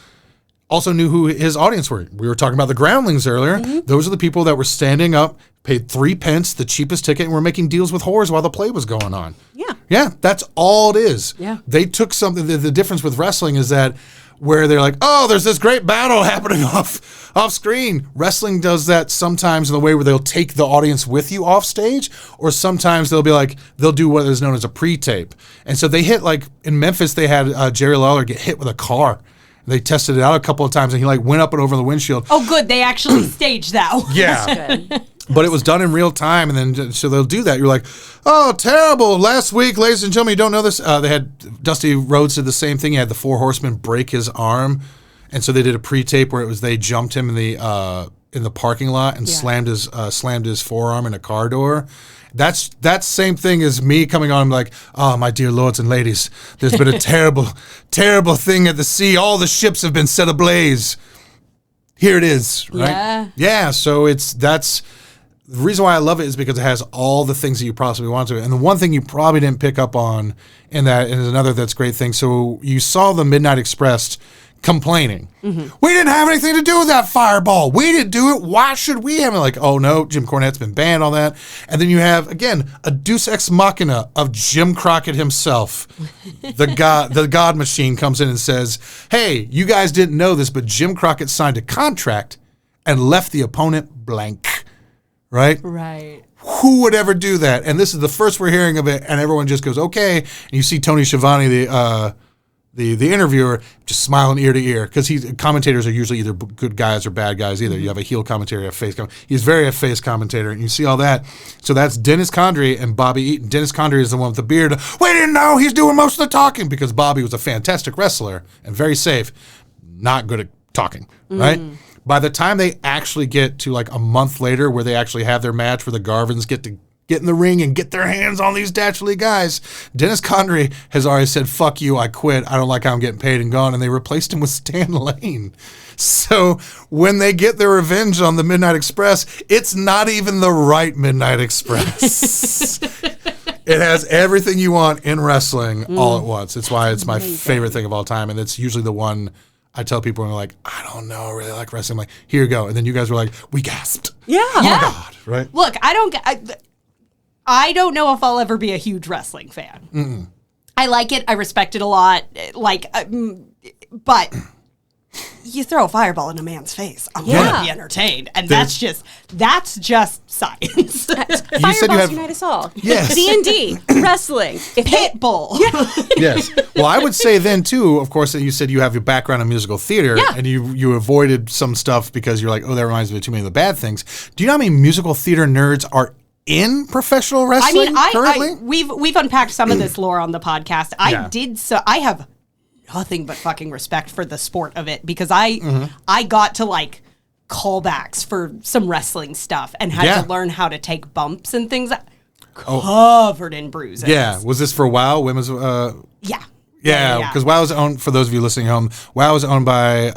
were. We were talking about the groundlings earlier. Mm-hmm. Those are the people that were standing up, paid 3 pence, the cheapest ticket, and were making deals with whores while the play was going on. Yeah. Yeah, that's all it is. Yeah. They took something, the difference with wrestling is that where they're like, oh, there's this great battle happening off screen. Wrestling does that sometimes in the way where they'll take the audience with you off stage, or sometimes they'll do what is known as a pre-tape. And so they hit, like in Memphis, they had Jerry Lawler get hit with a car. They tested it out a couple of times, and he went up and over the windshield. Oh, good. They actually staged that. Yeah. But it was done in real time, and then so they'll do that. You're like, oh, terrible. Last week, ladies and gentlemen, you don't know this. They had Dusty Rhodes did the same thing. He had the Four Horsemen break his arm, and so they did a pre-tape where they jumped him in the parking lot and slammed his forearm in a car door. That same thing as me coming on. I'm like, oh, my dear lords and ladies, there's been a terrible, terrible thing at the sea. All the ships have been set ablaze. Here it is, right? Yeah. Yeah. So that's the reason why I love it is because it has all the things that you possibly want to. And the one thing you probably didn't pick up on in that, and another that's great thing. So you saw the Midnight Express complaining. Mm-hmm. We didn't have anything to do with that fireball. We didn't do it. Why should we have it? Like, oh no, Jim Cornette's been banned, all that. And then you have, again, a deus ex machina of Jim Crockett himself. The God machine comes in and says, hey, you guys didn't know this, but Jim Crockett signed a contract and left the opponent blank. Right? Right. Who would ever do that? And this is the first we're hearing of it, and everyone just goes, okay. And you see Tony Schiavone, the interviewer, just smiling ear to ear, because commentators are usually either good guys or bad guys either. Mm-hmm. You have a heel commentator, a face commentator. He's very a face commentator, and you see all that. So that's Dennis Condrey and Bobby Eaton. Dennis Condrey is the one with the beard. We didn't know he's doing most of the talking, because Bobby was a fantastic wrestler and very safe, not good at talking, right? By the time they actually get to like a month later where they actually have their match where the Garvins get to get in the ring and get their hands on these Datchley guys. Dennis Condrey has already said, fuck you, I quit. I don't like how I'm getting paid and gone. And they replaced him with Stan Lane. So when they get their revenge on the Midnight Express, it's not even the right Midnight Express. It has everything you want in wrestling all at once. It's why it's my favorite thing of all time. And it's usually the one I tell people when they're like, I don't know, I really like wrestling. I'm like, here you go. And then you guys were like, we gasped. Yeah. Oh my God, right? Look, I don't know if I'll ever be a huge wrestling fan. Mm-mm. I like it. I respect it a lot. But you throw a fireball in a man's face, I'm gonna be entertained, and that's just science. Fireballs unite us all. Yes. D&D, wrestling, Pitbull. Yes. Well, I would say then too, of course, that you said you have your background in musical theater, and you avoided some stuff because you're like, oh, that reminds me of too many of the bad things. Do you know how many musical theater nerds are in professional wrestling currently? We've unpacked some of this lore on the podcast. I have nothing but fucking respect for the sport of it, because I got to like callbacks for some wrestling stuff and had to learn how to take bumps and things covered in bruises. Yeah. Was this for WoW? Women's Yeah, because WoW is owned, for those of you listening home, WoW is owned by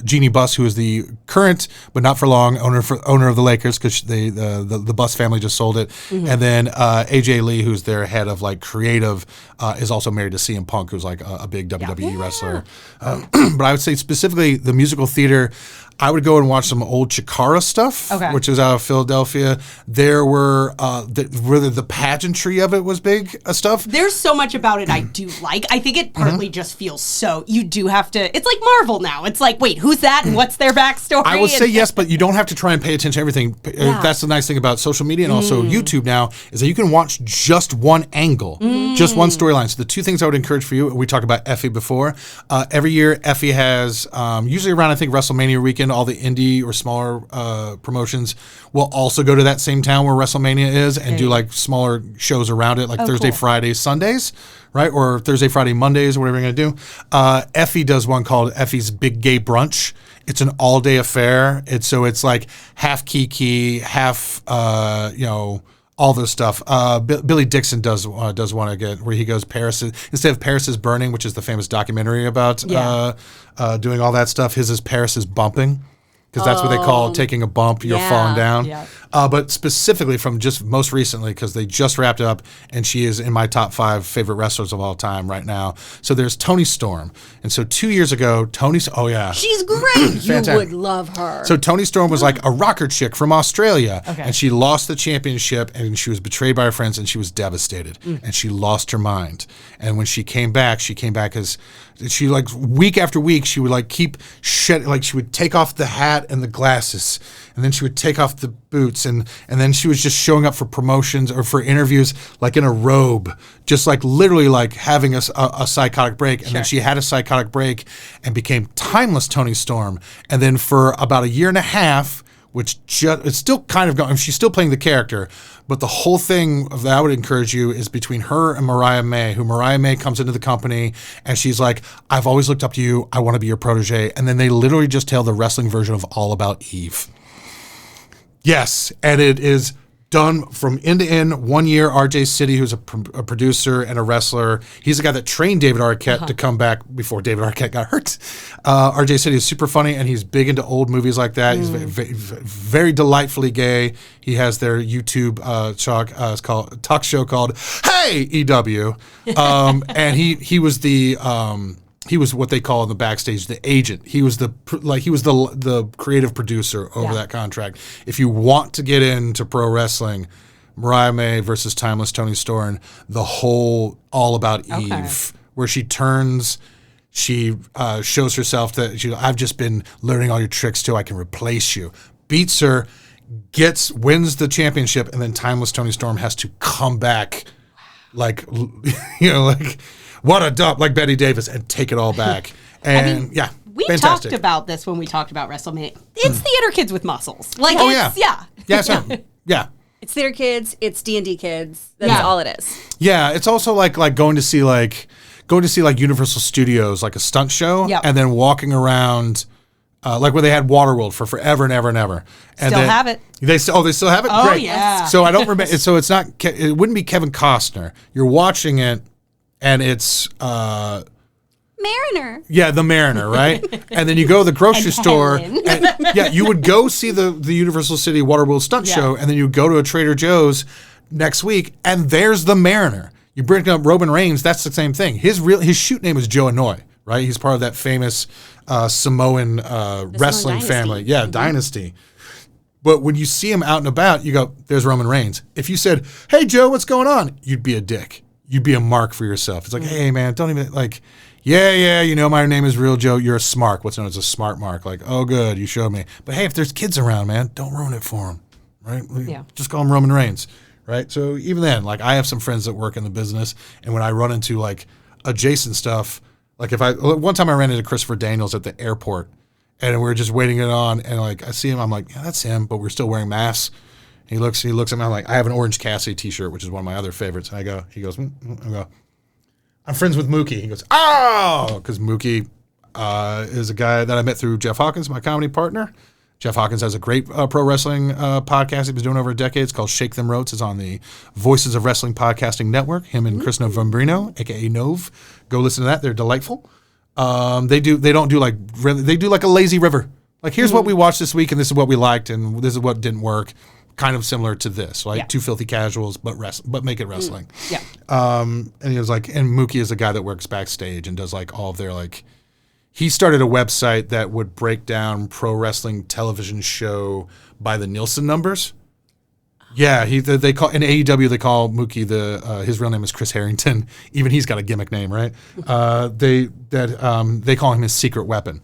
Jeannie Buss, who is the current, but not for long, owner of the Lakers, because the Buss family just sold it. Mm-hmm. And then AJ Lee, who's their head of like creative, is also married to CM Punk, who's like a big WWE wrestler. But I would say specifically the musical theater, I would go and watch some old Chikara stuff, which is out of Philadelphia. There were the pageantry of it was big stuff. There's so much about it I do like. I think it partly just feels so, you do have to, it's like Marvel now. It's like, wait, who's that and what's their backstory? I would say yes, but you don't have to try and pay attention to everything. That's the nice thing about social media and also YouTube now, is that you can watch just one angle, just one storyline. So the two things I would encourage for you, we talked about Effie before. Every year, Effie has, usually around, I think, WrestleMania weekend, all the indie or smaller promotions will also go to that same town where WrestleMania is and do like smaller shows around it, like Thursday, Fridays, Sundays, right? Or Thursday, Friday, Mondays, whatever you're going to do. Effie does one called Effie's Big Gay Brunch. It's an all-day affair. It's like half Kiki, half, all this stuff. Billy Dixon does one again where he goes instead of Paris is Burning, which is the famous documentary about doing all that stuff. His is Paris is Bumping, because that's what they call taking a bump. You're falling down. Yeah. But specifically from just most recently, because they just wrapped it up, and she is in my top 5 favorite wrestlers of all time right now. So there's Toni Storm. And so 2 years ago, she's great. You would love her. So Toni Storm was like a rocker chick from Australia, and she lost the championship, and she was betrayed by her friends, and she was devastated, and she lost her mind. And when she came back as she, like, week after week, she would like keep like she would take off the hat and the glasses, and then she would take off the boots, and then she was just showing up for promotions or for interviews like in a robe, just like literally like having a psychotic break. And then she had a psychotic break and became Timeless Toni Storm. And then for about a year and a half, which it's still kind of going, she's still playing the character, but the whole thing that I would encourage you is between her and Mariah May, who Mariah May comes into the company and she's like, I've always looked up to you, I want to be your protege. And then they literally just tell the wrestling version of All About Eve. Yes, and it is done from end to end. 1 year, RJ City, who's a producer and a wrestler. He's the guy that trained David Arquette to come back before David Arquette got hurt. RJ City is super funny, and he's big into old movies like that. He's very delightfully gay. He has their YouTube talk show called Hey EW, and he was the. He was what they call in the backstage the agent. He was the creative producer over that contract. If you want to get into pro wrestling, Mariah May versus Timeless Toni Storm, the whole All About Eve, where she turns, she shows herself that I've just been learning all your tricks till I can replace you. Beats her, wins the championship, and then Timeless Toni Storm has to come back, like what a dump, like Betty Davis, and take it all back. And we fantastic. talked about this when we talked about WrestleMania. It's theater kids with muscles. Like, It's theater kids. It's D&D kids. That's all it is. Yeah, it's also like going to see like Universal Studios, like a stunt show, and then walking around Like when they had Waterworld for forever and ever and ever. And Still have it. They still have it? Oh, Great. yeah. So I don't remember. So it's not, it wouldn't be Kevin Costner. You're watching it and it's, Mariner. yeah, the Mariner, right? And then you go to the grocery store. And, yeah, you would go see the Universal City Waterworld stunt show, and then you go to a Trader Joe's next week, and there's the Mariner. You bring up Roman Reigns, that's the same thing. His shoot name is Joe Anoa'i, right? He's part of that famous Samoan wrestling family. Yeah, dynasty. But when you see him out and about, you go, there's Roman Reigns. If you said, hey, Joe, what's going on? You'd be a dick. You'd be a mark for yourself. It's like, hey, man, don't even, like, yeah, you know my name is Real Joe. You're a smart, what's known as a smart mark. Like, oh, good, you showed me. But, hey, if there's kids around, man, don't ruin it for them, right? Yeah. Just call him Roman Reigns, right? So even then, like, I have some friends that work in the business, and when I run into, like, adjacent stuff, like one time I ran into Christopher Daniels at the airport, and we were just waiting it on, and, like, I see him, I'm like, yeah, that's him, but we're still wearing masks. He looks at me, I'm like, I have an Orange Cassidy t-shirt, which is one of my other favorites. And he goes, I go, I'm friends with Mookie. He goes, oh, because Mookie is a guy that I met through Jeff Hawkins, my comedy partner. Jeff Hawkins has a great pro wrestling podcast he's been doing over a decade. It's called Shake Them Rotes. It's on the Voices of Wrestling Podcasting Network. Him and Chris Novembrino, a.k.a. Nove. Go listen to that. They're delightful. They do like a lazy river. Like, here's what we watched this week, and this is what we liked, and this is what didn't work. Kind of similar to this, like Two Filthy Casuals, but make it wrestling. Yeah. And he was like, and Mookie is a guy that works backstage and does like all of their like. He started a website that would break down pro wrestling television show by the Nielsen numbers. Yeah, they call in AEW they call Mookie his real name is Chris Harrington. Even he's got a gimmick name, right? They call him his secret weapon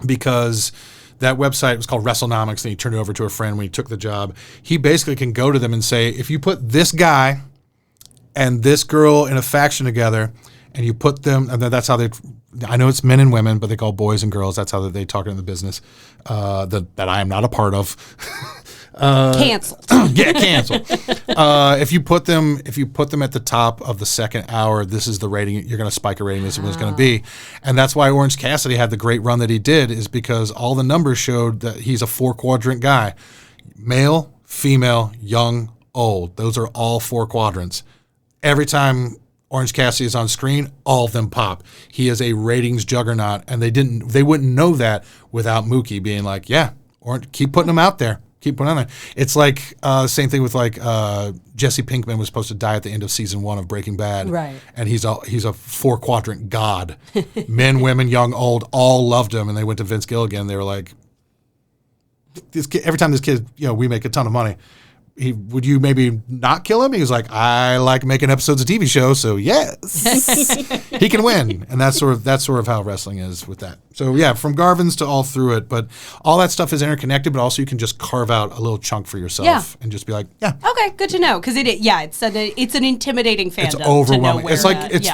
because. That website was called WrestleNomics, and he turned it over to a friend when he took the job. He basically can go to them and say, if you put this guy and this girl in a faction together, and you put them, and that's how I know it's men and women, but they call boys and girls. That's how they talk in the business that I am not a part of. Canceled. Yeah, canceled. If you put them at the top of the second hour, this is the rating. You're going to spike a rating. This is what it's going to be, and that's why Orange Cassidy had the great run that he did. Is because all the numbers showed that he's a 4-quadrant guy: male, female, young, old. Those are all 4 quadrants. Every time Orange Cassidy is on screen, all of them pop. He is a ratings juggernaut, and they wouldn't know that without Mookie being like, yeah, or keep putting them out there. Keep putting on there. It's like same thing with like Jesse Pinkman was supposed to die at the end of season 1 of Breaking Bad, right? And he's a 4-quadrant god. Men, women, young, old, all loved him, and they went to Vince Gilligan. They were like, "This kid, every time this kid, we make a ton of money. Would you maybe not kill him?" He was like, I like making episodes of TV shows, so yes, he can win. And that's sort of how wrestling is with that. So yeah, from Garvin's to all through it, but all that stuff is interconnected. But also you can just carve out a little chunk for yourself and just be like, yeah, okay, good to know, because it's an intimidating fandom. It's overwhelming. It's like it's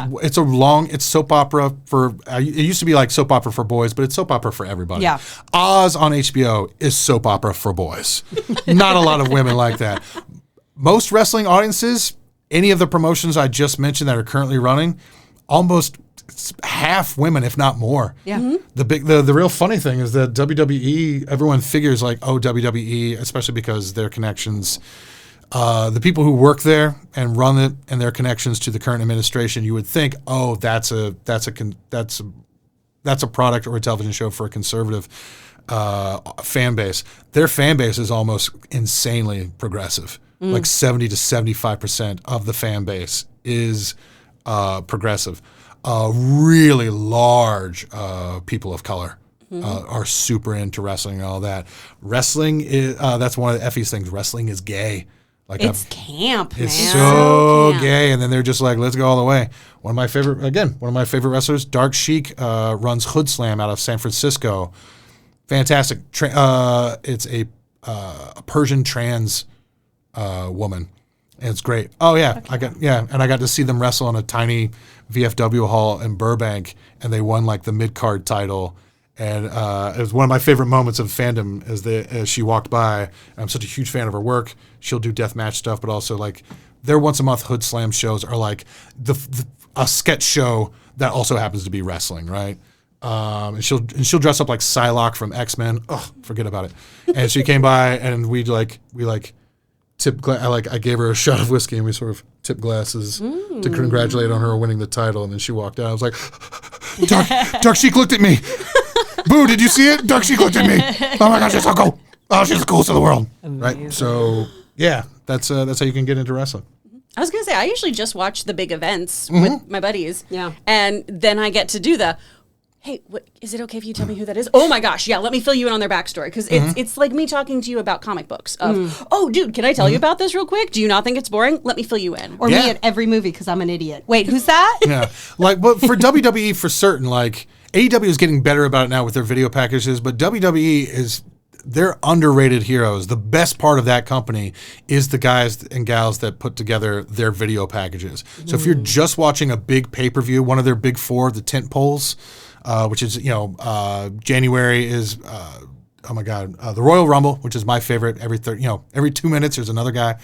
soap opera for. It used to be like soap opera for boys, but it's soap opera for everybody. Yeah, Oz on HBO is soap opera for boys. Not a lot of women like that. Most wrestling audiences, any of the promotions I just mentioned that are currently running, almost half women, if not more. Yeah. Mm-hmm. The real funny thing is that WWE, everyone figures like, oh, WWE, especially because their connections, the people who work there and run it and their connections to the current administration, you would think, oh, that's a product or a television show for a conservative fan base. Their fan base is almost insanely progressive. Like 70 to 75% of the fan base is progressive. Really large people of color are super into wrestling and all that. Wrestling is that's one of the Effie's things. Wrestling is gay. Like it's camp, man. It's so gay, and then they're just like, let's go all the way. One of my favorite wrestlers, Dark Sheik, runs Hood Slam out of San Francisco. Fantastic. It's a Persian trans woman. And it's great. Oh yeah, okay. I got to see them wrestle in a tiny VFW hall in Burbank, and they won like the mid-card title. And it was one of my favorite moments of fandom as she walked by. I'm such a huge fan of her work. She'll do deathmatch stuff, but also like their once a month Hood Slam shows are like a sketch show that also happens to be wrestling, right? and she'll dress up like Psylocke from X-Men. Oh, forget about it. And she came by, and we tip. I gave her a shot of whiskey, and we sort of tipped glasses to congratulate on her winning the title. And then she walked out. I was like, Dark Sheik looked at me. Boo! Did you see it? Dark Sheik looked at me. Oh my gosh, she's so cool. Oh, she's the coolest in the world. Amazing. Right. So yeah, that's how you can get into wrestling. I was going to say, I usually just watch the big events with my buddies. Yeah. And then I get to do hey, is it okay if you tell me who that is? Oh my gosh, yeah, let me fill you in on their backstory. Because it's like me talking to you about comic books. Oh, dude, can I tell you about this real quick? Do you not think it's boring? Let me fill you in. Or me at every movie because I'm an idiot. Wait, who's that? Yeah. But for WWE, for certain, AEW is getting better about it now with their video packages, but WWE they're underrated heroes. The best part of that company is the guys and gals that put together their video packages. So if you're just watching a big pay-per-view, one of their big four, the tent poles, which is, January is, the Royal Rumble, which is my favorite. Every 2 minutes there's another guy.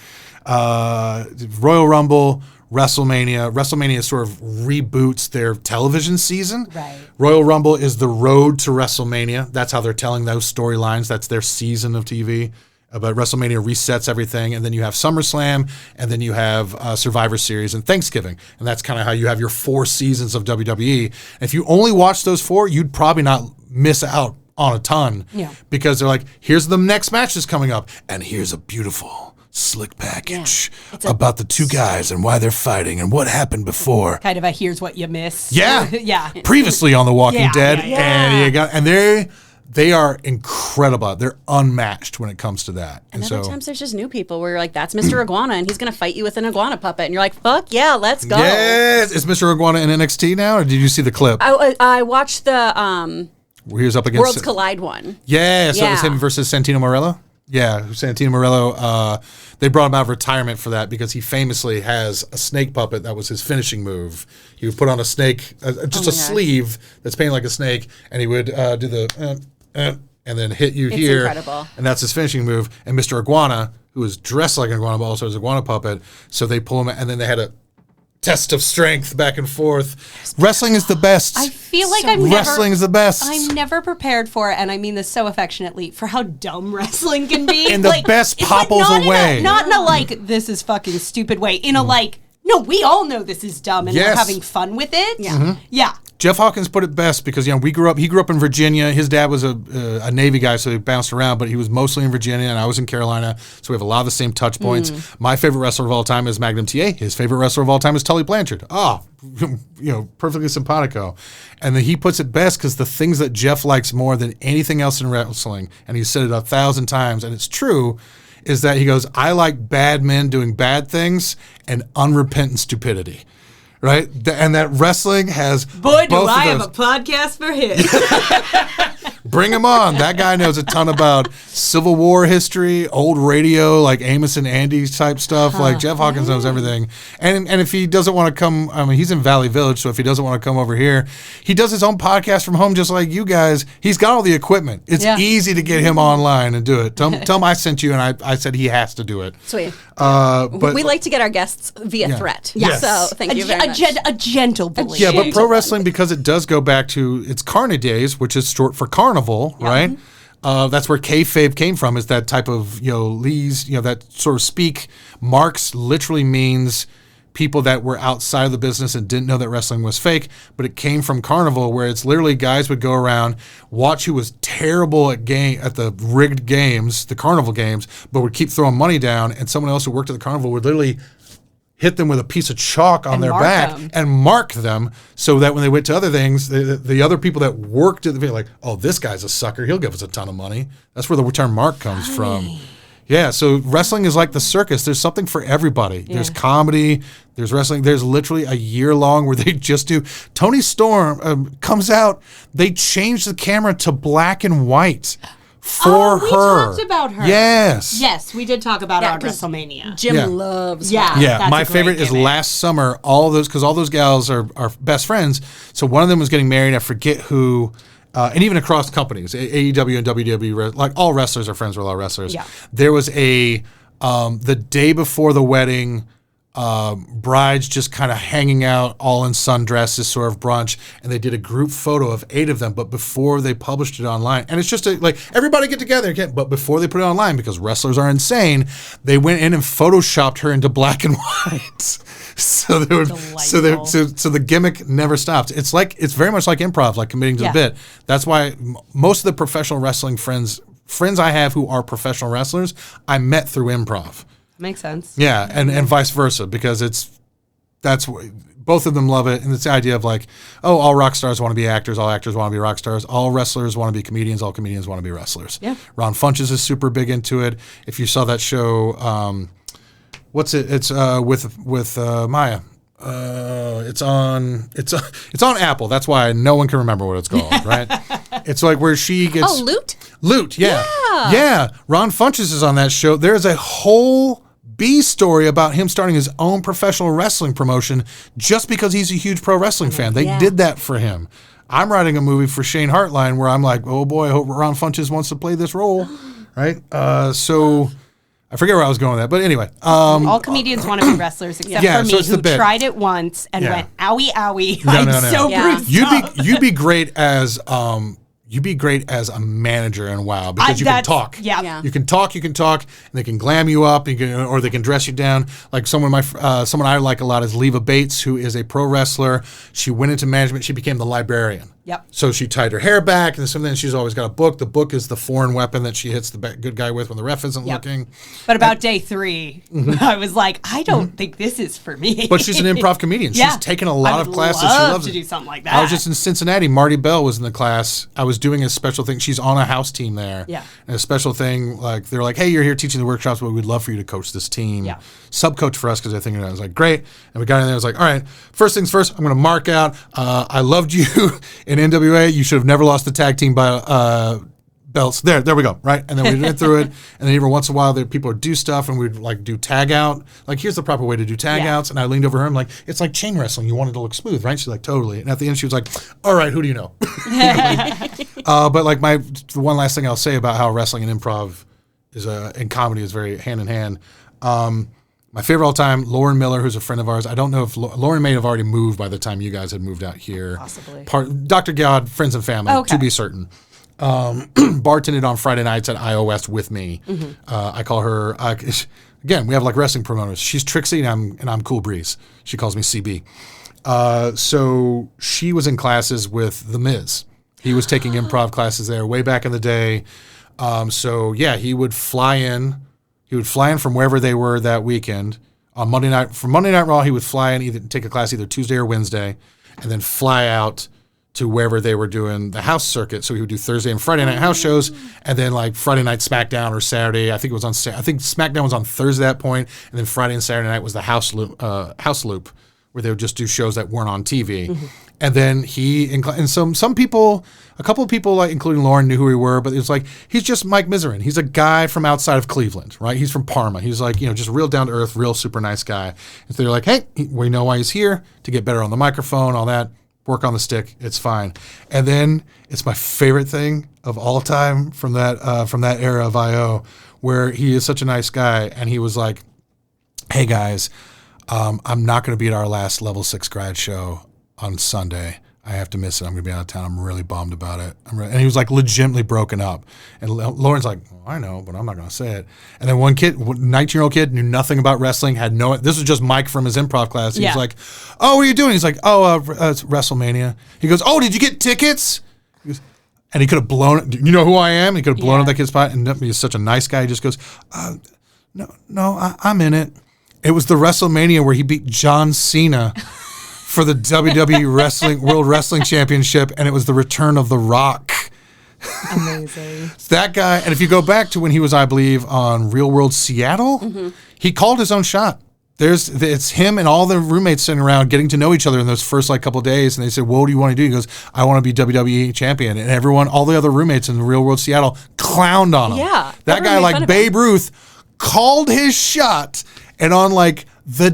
Royal Rumble, WrestleMania. WrestleMania sort of reboots their television season. Right. Royal Rumble is the road to WrestleMania. That's how they're telling those storylines. That's their season of TV. But WrestleMania resets everything, and then you have SummerSlam, and then you have Survivor Series and Thanksgiving, and that's kind of how you have your 4 seasons of WWE. And if you only watch those 4, you'd probably not miss out on a ton, because they're like, here's the next match that's coming up, and here's a beautiful slick package about the 2 guys and why they're fighting and what happened before. Kind of a here's what you missed. Yeah. Yeah. Previously on The Walking Dead, and they are incredible. They're unmatched when it comes to that. And other times there's just new people where you're like, that's Mr. Iguana, and he's going to fight you with an iguana puppet. And you're like, fuck yeah, let's go. Yes. Is Mr. Iguana in NXT now, or did you see the clip? I watched the where he was up against Worlds Collide one. Yeah, so it was him versus Santino Marella. Yeah, Santino Marella, they brought him out of retirement for that because he famously has a snake puppet that was his finishing move. He would put on a snake, just a sleeve that's painted like a snake, and he would do the and then hit you here. Incredible. And that's his finishing move. And Mr. Iguana, who is dressed like an iguana, but also is an iguana puppet, so they pull him, and then they had a test of strength back and forth. Wrestling is the best. I feel like wrestling is the best. I'm never prepared for it, and I mean this so affectionately, for how dumb wrestling can be. In the best popples away. Not in a this is fucking stupid way. In a no, we all know this is dumb, and we're having fun with it. Yeah. Mm-hmm. Yeah. Jeff Hawkins put it best because, he grew up in Virginia. His dad was a Navy guy, so he bounced around, but he was mostly in Virginia, and I was in Carolina, so we have a lot of the same touch points. My favorite wrestler of all time is Magnum TA. His favorite wrestler of all time is Tully Blanchard. Perfectly simpatico. And then he puts it best because the things that Jeff likes more than anything else in wrestling, and he's said it 1,000 times, and it's true, is that he goes, I like bad men doing bad things and unrepentant stupidity. Right? And that wrestling has both do I have a podcast for him. Bring him on. That guy knows a ton about Civil War history, old radio, like Amos and Andy type stuff. Like Jeff Hawkins knows everything. And if he doesn't want to come, he's in Valley Village, so if he doesn't want to come over here, he does his own podcast from home just like you guys. He's got all the equipment. It's easy to get him online and do it. Tell him I sent you, and I said he has to do it. Sweet. But we like to get our guests via threat. Yes. So thank you very much. A gentle bully. Yeah, but pro wrestling, because it does go back to its Carny days, which is short for carnival, right? That's where kayfabe came from, is that type of, lees, that sort of speak. Marks literally means people that were outside of the business and didn't know that wrestling was fake, but it came from carnival, where it's literally guys would go around, watch who was terrible at the rigged games, the carnival games, but would keep throwing money down, and someone else who worked at the carnival would literally hit them with a piece of chalk on their back and mark them, so that when they went to other things, the other people that worked at the like, oh, this guy's a sucker, he'll give us a ton of money. That's where the term mark comes from. Yeah, so wrestling is like the circus. There's something for everybody. Yeah. There's comedy, there's wrestling. There's literally a year long where they just do. Tony Storm comes out, they change the camera to black and white. For her. We talked about her. Yes. Yes, we did talk about her at WrestleMania. Jim loves her. Yeah, my favorite is last summer, because all those gals are best friends. So one of them was getting married. I forget who, and even across companies, AEW and WWE, like all wrestlers are friends with all wrestlers. Yeah. There was the day before the wedding, brides just kind of hanging out all in sundresses, sort of brunch, and they did a group photo of 8 of them, but before they published it online, and it's just like, everybody get together again, but before they put it online, because wrestlers are insane, they went in and photoshopped her into black and white. So the gimmick never stopped. It's very much like improv, like committing to the bit. That's why most of the professional wrestling friends I have who are professional wrestlers, I met through improv. Makes sense. Yeah, and vice versa, because both of them love it, and it's the idea of like, oh, all rock stars want to be actors, all actors want to be rock stars, all wrestlers want to be comedians, all comedians want to be wrestlers. Yeah. Ron Funches is super big into it. If you saw that show, what's it? It's with Maya. It's on Apple. That's why no one can remember what it's called, right? It's like where she gets Loot, yeah. Ron Funches is on that show. There's a whole B story about him starting his own professional wrestling promotion just because he's a huge pro wrestling fan. They did that for him. I'm writing a movie for Shane Hartline where I'm like, oh boy, I hope Ron Funches wants to play this role, right? So I forget where I was going with that, but anyway. All comedians want to be wrestlers except for me, who tried it once and went, owie, owie. I'm so bruised. You'd be great as a manager in WoW because you can talk. Yeah. You can talk, and they can glam you up, or they can dress you down. Like someone I like a lot is Leva Bates, who is a pro wrestler. She went into management. She became the librarian. Yep. So she tied her hair back and something. She's always got a book. The book is the foreign weapon that she hits the good guy with when the ref isn't looking. But about day 3, I was like, I don't think this is for me. But she's an improv comedian. She's taken a lot of classes. She loves to it. do something like that. I was just in Cincinnati. Marty Bell was in the class. I was doing a special thing. She's on a house team there. Yeah. And a special thing, like they're like, hey, you're here teaching the workshops, but we'd love for you to coach this team. Yeah. Sub-coach for us because I think I was like, great. And we got in there. I was like, all right, first things first, I'm going to mark out. I loved you in NWA. You should have never lost the tag team by belts. There we go, right? And then we went through it. And then every once in a while, people would do stuff, and we'd like do tag out. Like, here's the proper way to do tag outs. And I leaned over her. I'm like, it's like chain wrestling. You want it to look smooth, right? She's like, totally. And at the end, she was like, all right, who do you know? But like the one last thing I'll say about how wrestling and improv is in comedy is very hand in hand. My favorite all time, Lauren Miller, who's a friend of ours. I don't know if Lauren may have already moved by the time you guys had moved out here. Possibly. Dr. God, friends and family, to be certain. Bartended on Friday nights at IO West with me. Mm-hmm. I call her, again, we have like wrestling promoters. She's Trixie and I'm Cool Breeze. She calls me CB. So she was in classes with The Miz. He was taking improv classes there way back in the day. He would fly in. He would fly in from wherever they were that weekend. On Monday night, from Monday Night Raw, he would fly in, take a class either Tuesday or Wednesday, and then fly out to wherever they were doing the house circuit. So he would do Thursday and Friday night house shows, and then like Friday night SmackDown or Saturday. I think SmackDown was on Thursday at that point, and then Friday and Saturday night was the house loop, where they would just do shows that weren't on TV. Mm-hmm. And then a couple of people, like including Lauren, knew who we were, but it was like, he's just Mike Miserin. He's a guy from outside of Cleveland, right? He's from Parma. He's like, just real down to earth, real super nice guy. And so they're like, hey, we know why he's here, to get better on the microphone, all that, work on the stick, it's fine. And then it's my favorite thing of all time from that era of IO, where he is such a nice guy, and he was like, hey guys, I'm not going to be at our last Level 6 grad show on Sunday. I have to miss it. I'm going to be out of town. I'm really bummed about it. And he was like legitimately broken up. And Lauren's like, well, I know, but I'm not going to say it. And then one kid, 19-year-old kid, knew nothing about wrestling, this was just Mike from his improv class. He was like, oh, what are you doing? He's like, it's WrestleMania. He goes, oh, did you get tickets? And he could have blown it. You know who I am? He could have blown up that kid's spot. And he's such a nice guy. He just goes, no, I'm in it. It was the WrestleMania where he beat John Cena for the WWE World Wrestling Championship, and it was the return of The Rock. Amazing. That guy, and if you go back to when he was, I believe, on Real World Seattle, he called his own shot. It's him and all the roommates sitting around getting to know each other in those first couple of days, and they said, well, what do you want to do? He goes, I want to be WWE champion. And all the other roommates in the Real World Seattle clowned on him. Yeah. That guy, like Babe Ruth, called his shot, and on the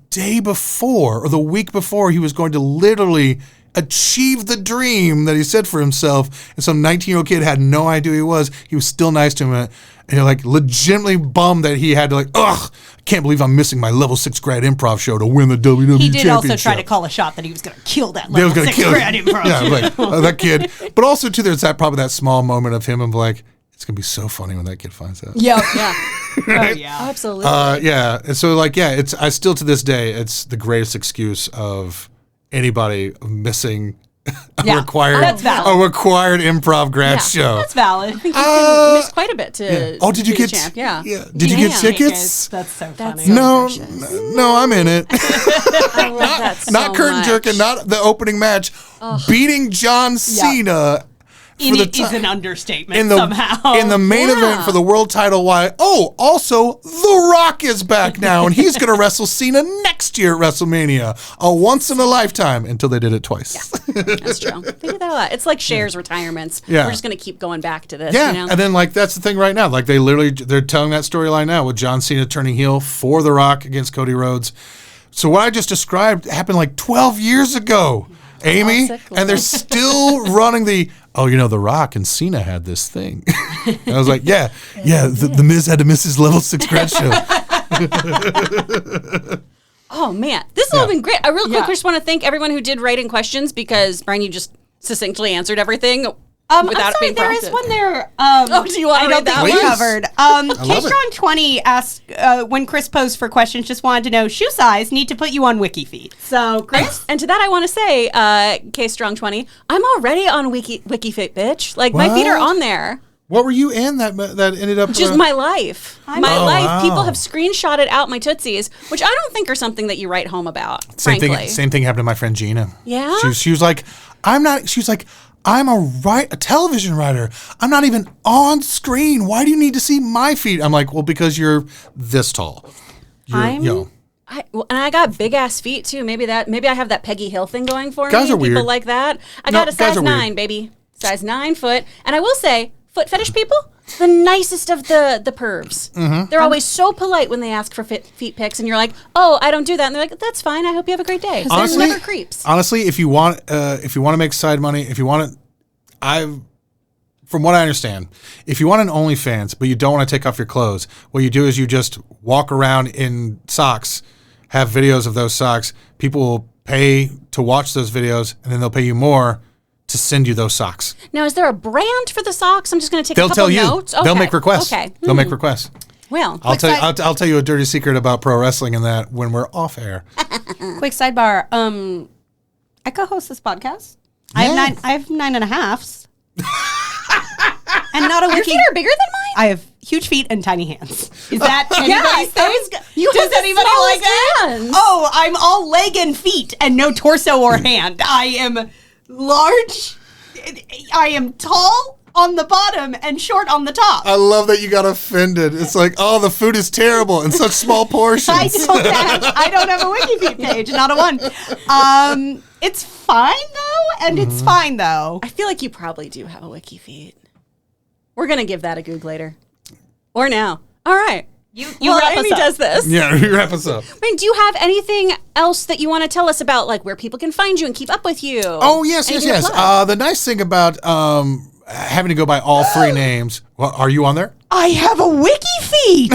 day before or the week before, he was going to literally achieve the dream that he set for himself. And some 19-year-old kid had no idea who he was. He was still nice to him. And you're like legitimately bummed that he had to like, ugh, I can't believe I'm missing my level 6 grad improv show to win the WWE championship. He did also try to call a shot that he was going to kill that level 6 grad improv Yeah, show. like, that kid. But also, too, there's probably that small moment of him and like, it's going to be so funny when that kid finds out. Yeah. Right? Oh, yeah. Absolutely. Yeah. And so, like, yeah, I still to this day, it's the greatest excuse of anybody missing a required improv grad show. That's valid. I think you missed quite a bit to did you be get the champ? Yeah. Did you get tickets? That's so funny. No, I'm in it. I love that so Not curtain much. jerking, not the opening match. Beating John Cena. Is an understatement somehow. In the main event for the world title, also, The Rock is back now, and he's going to wrestle Cena next year at WrestleMania. A once in a lifetime, until they did it twice. Yeah, that's true. They do that a lot. It's like Cher's retirements. Yeah. We're just going to keep going back to this. Yeah, you know? and then like that's the thing right now. Like they're telling that storyline now with John Cena turning heel for The Rock against Cody Rhodes. So what I just described happened like 12 years ago, Amy, and they're still running the... The Rock and Cena had this thing. And I was like, the Miz had to miss his level 6 grad show. Oh, man. This has all been great. I really quick just want to thank everyone who did write in questions because, Brian, you just succinctly answered everything without being there prompted. is one there. Do you want to read that we one? covered. K-Strong20 asked, when Chris posed for questions, just wanted to know, shoe size, need to put you on WikiFeet. So, Chris? And to that, I want to say, K-Strong20, I'm already on WikiFit, bitch. Like, my feet are on there. What were you in that ended up... Just my life. My life. Wow. People have screenshotted out my Tootsies, which I don't think are something that you write home about, frankly. Same thing happened to my friend Gina. Yeah? She was like, I'm a television writer. I'm not even on screen. Why do you need to see my feet? I'm like, well, because you're this tall. And I got big ass feet too. Maybe I have that Peggy Hill thing going for Guys me. are People weird. like that. I got a size 9, baby. Size 9 foot. And I will say, foot fetish people, the nicest of the pervs. Mm-hmm. They're always so polite when they ask for feet pics, and you're like, oh, I don't do that. And they're like, that's fine. I hope you have a great day. Honestly, there's never creeps. Honestly, if you want to make side money, from what I understand, if you want an OnlyFans, but you don't want to take off your clothes, what you do is you just walk around in socks, have videos of those socks. People will pay to watch those videos, and then they'll pay you more to send you those socks. Now, is there a brand for the socks? I'm just going to take a couple They'll tell you. notes. Okay. They'll make requests. Okay. They'll make requests. Well, I'll tell you a dirty secret about pro wrestling in that when we're off air. Quick sidebar. I co-host this podcast. I have 9.5s. And not a your wiki. feet are bigger than mine? I have huge feet and tiny hands. Is that anybody's thing? You Does have the anybody like smallest that? hands. Oh, I'm all leg and feet and no torso or hand. I am large. I am tall on the bottom and short on the top. I love that you got offended. It's like, oh, the food is terrible in such small portions. I don't have a WikiFeet page, not a one. It's fine though, and it's fine though. I feel like you probably do have a wiki feed. We're gonna give that a goog later, or now. All right. Amy does this. Yeah, you wrap us up. I mean, do you have anything else that you want to tell us about, like where people can find you and keep up with you? Oh yes. The nice thing about having to go by all three names. Well, are you on there? I have a WikiFeet.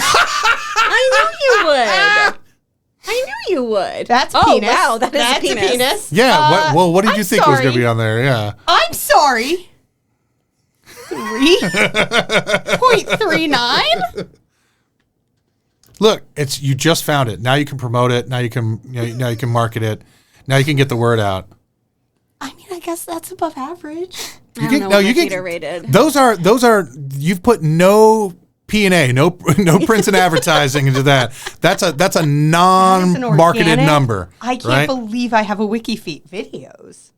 I knew you would. That's a penis. Wow, that's a penis. Yeah. What did I'm you think was going to sorry. be on there? Yeah. I'm sorry. 3.39. Look, you just found it. Now you can promote it. Now you can market it. Now you can get the word out. I mean, I guess that's above average. I don't know what my feet are rated. Those are. You've put no P&A, no prints and advertising into that. That's a non-marketed number. I can't believe I have a WikiFeet videos.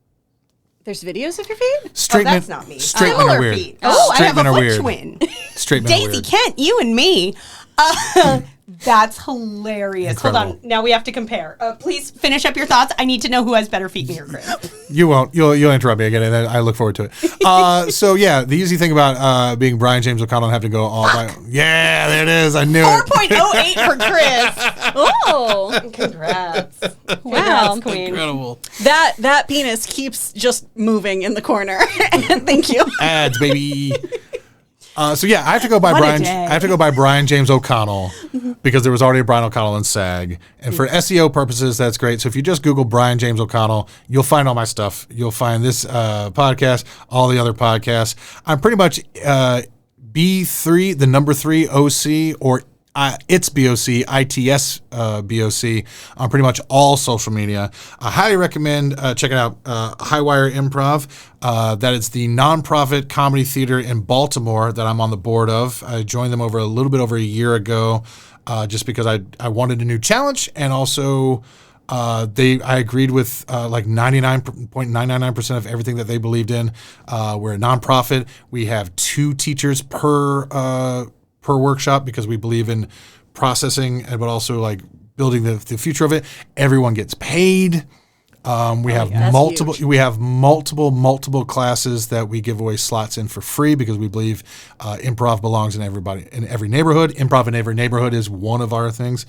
There's videos of your feet? Straight men, that's not me. Straight men are weird. Feet. Oh, Straight I have men a are foot weird. twin. Straight men are Daisy weird. Kent, you and me. That's hilarious. Incredible. Hold on. Now we have to compare. Please finish up your thoughts. I need to know who has better feet, me or Chris. You won't. You'll interrupt me again, and I look forward to it. So yeah, the easy thing about being Brian James O'Connell and having to go all by. Yeah, there it is. I knew it. 4.08 for Chris. Oh, Congrats. wow, Congrats, queen. Incredible. That penis keeps just moving in the corner. Thank you. Ads, baby. So yeah, I have to go by What a Brian. day. I have to go by Brian James O'Connell because there was already a Brian O'Connell in SAG, and for SEO purposes, that's great. So if you just Google Brian James O'Connell, you'll find all my stuff. You'll find this podcast, all the other podcasts. I'm pretty much B3, the number 3 OC, or it's BOC, ITS BOC on pretty much all social media. I highly recommend checking out Highwire Improv. That is the nonprofit comedy theater in Baltimore that I'm on the board of. I joined them a little bit over a year ago just because I wanted a new challenge, and also I agreed with like 99.999% of everything that they believed in. We're a nonprofit. We have 2 teachers per workshop because we believe in processing, but also like building the future of it. Everyone gets paid. We have multiple classes that we give away slots in for free because we believe improv belongs in every neighborhood. Improv in every neighborhood is one of our things.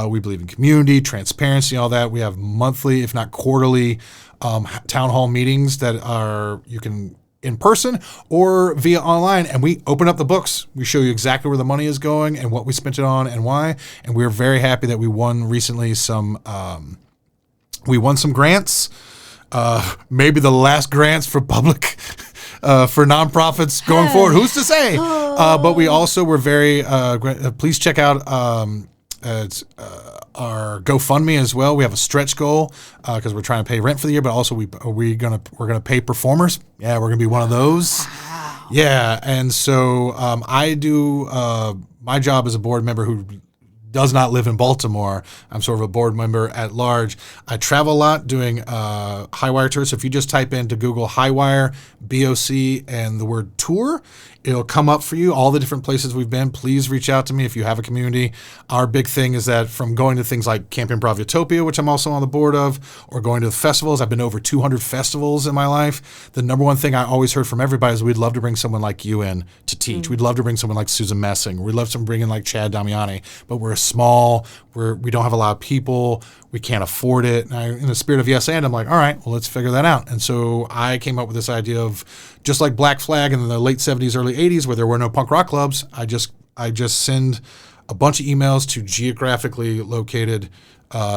We believe in community, transparency, all that. We have monthly, if not quarterly, town hall meetings that you can in person or via online, and we open up the books. We show you exactly where the money is going and what we spent it on and why. And we're very happy that we won recently some grants. Maybe the last grants for public for nonprofits going forward. Who's to say? But we also were very please check out our GoFundMe as well. We have a stretch goal because we're trying to pay rent for the year, but also we're gonna pay performers. Yeah, we're gonna be one of those. Wow. Yeah, and so I do my job as a board member who does not live in Baltimore. I'm sort of a board member at large. I travel a lot doing Highwire tours. So if you just type into Google Highwire, BOC, and the word tour, it'll come up for you, all the different places we've been. Please reach out to me if you have a community. Our big thing is that from going to things like Camp Improv Utopia, which I'm also on the board of, or going to the festivals, I've been to over 200 festivals in my life. The number one thing I always heard from everybody is we'd love to bring someone like you in to teach. We'd love to bring someone like Susan Messing. We'd love to bring in like Chad Damiani, but we're small. We don't have a lot of people. We can't afford it. And in the spirit of yes and, I'm like, all right, well, let's figure that out. And so I came up with this idea of just like Black Flag in the late 70s, early 80s, where there were no punk rock clubs. I just send a bunch of emails to geographically located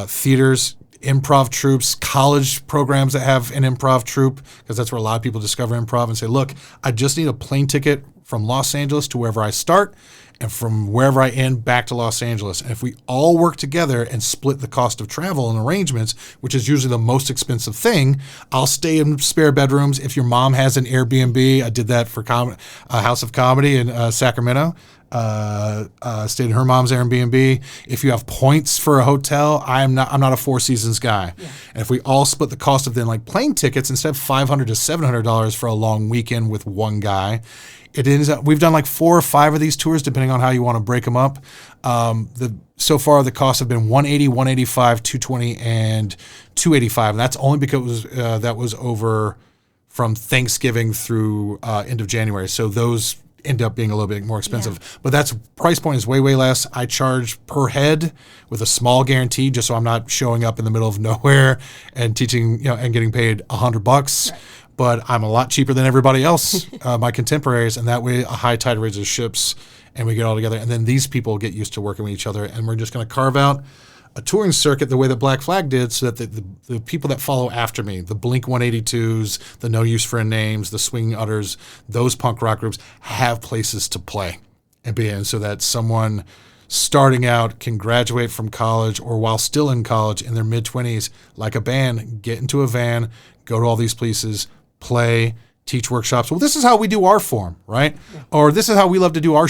theaters, improv troupes, college programs that have an improv troupe, because that's where a lot of people discover improv, and say, look, I just need a plane ticket from Los Angeles to wherever I start, and from wherever I end back to Los Angeles. And if we all work together and split the cost of travel and arrangements, which is usually the most expensive thing, I'll stay in spare bedrooms. If your mom has an Airbnb, I did that for House of Comedy in Sacramento. Stayed in her mom's Airbnb. If you have points for a hotel, I'm not a Four Seasons guy. Yeah. And if we all split the cost of then like plane tickets, instead of $500 to $700 for a long weekend with one guy, we've done like 4 or 5 of these tours, depending on how you want to break them up. So far, the costs have been $180, $185, $220, and $285, and that's only because that was over from Thanksgiving through end of January. So those end up being a little bit more expensive. Yeah. But that's price point is way, way less. I charge per head with a small guarantee, just so I'm not showing up in the middle of nowhere and teaching, and getting paid $100. Right. But I'm a lot cheaper than everybody else, my contemporaries, and that way a high tide raises ships, and we get all together. And then these people get used to working with each other, and we're just going to carve out a touring circuit the way that Black Flag did, so that the people that follow after me, the Blink 182s, the No Use for Names, the Swinging Utters, those punk rock groups have places to play and be in, so that someone starting out can graduate from college, or while still in college in their mid-20s, like a band, get into a van, go to all these places, play, teach workshops. Well, this is how we do our form, right? Yeah. Or this is how we love to do our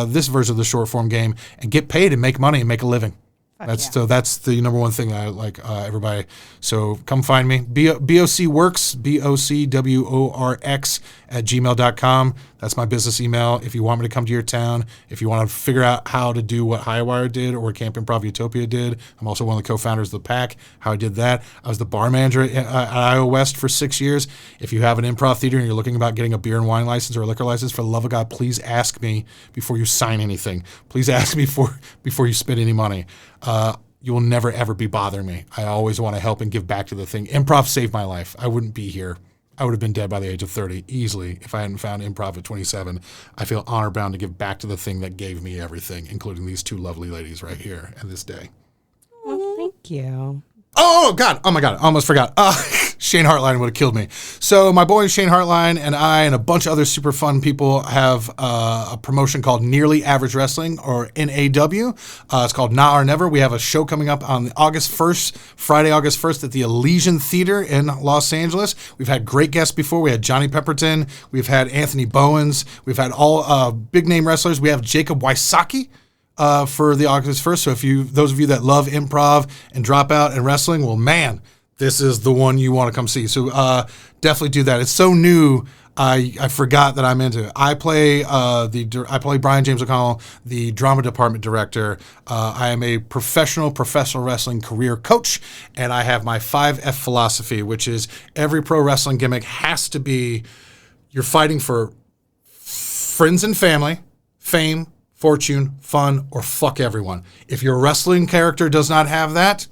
this version of the short form game, and get paid and make money and make a living. So that's the number one thing I like everybody. So come find me. BOC Works, BOCWORX @gmail.com. That's my business email. If you want me to come to your town, if you want to figure out how to do what Highwire did or what Camp Improv Utopia did, I'm also one of the co-founders of the PAC, how I did that. I was the bar manager at Iowa West for 6 years. If you have an improv theater and you're looking about getting a beer and wine license or a liquor license, for the love of God, please ask me before you sign anything. Please ask me before you spend any money. You will never, ever be bothering me. I always want to help and give back to the thing. Improv saved my life. I wouldn't be here I would have been dead by the age of 30 easily if I hadn't found improv at 27. I feel honor bound to give back to the thing that gave me everything, including these two lovely ladies right here and this day. Well, thank you. Oh, God. Oh, my God. I almost forgot. Shane Hartline would have killed me. So my boy Shane Hartline and I and a bunch of other super fun people have a promotion called Nearly Average Wrestling, or NAW. It's called Now or Never. We have a show coming up on August 1st, Friday, August 1st at the Elysian Theater in Los Angeles. We've had great guests before. We had Johnny Pepperton. We've had Anthony Bowens. We've had all big-name wrestlers. We have Jacob Wysocki. For the August 1st. So those of you that love improv and dropout and wrestling, well, man, this is the one you want to come see. So definitely do that. It's so new. I forgot that I'm into it. I play Brian James O'Connell, the drama department director. I am a professional wrestling career coach, and I have my 5F philosophy, which is every pro wrestling gimmick has to be you're fighting for friends and family, fame, fortune, fun, or fuck everyone. If your wrestling character does not have that,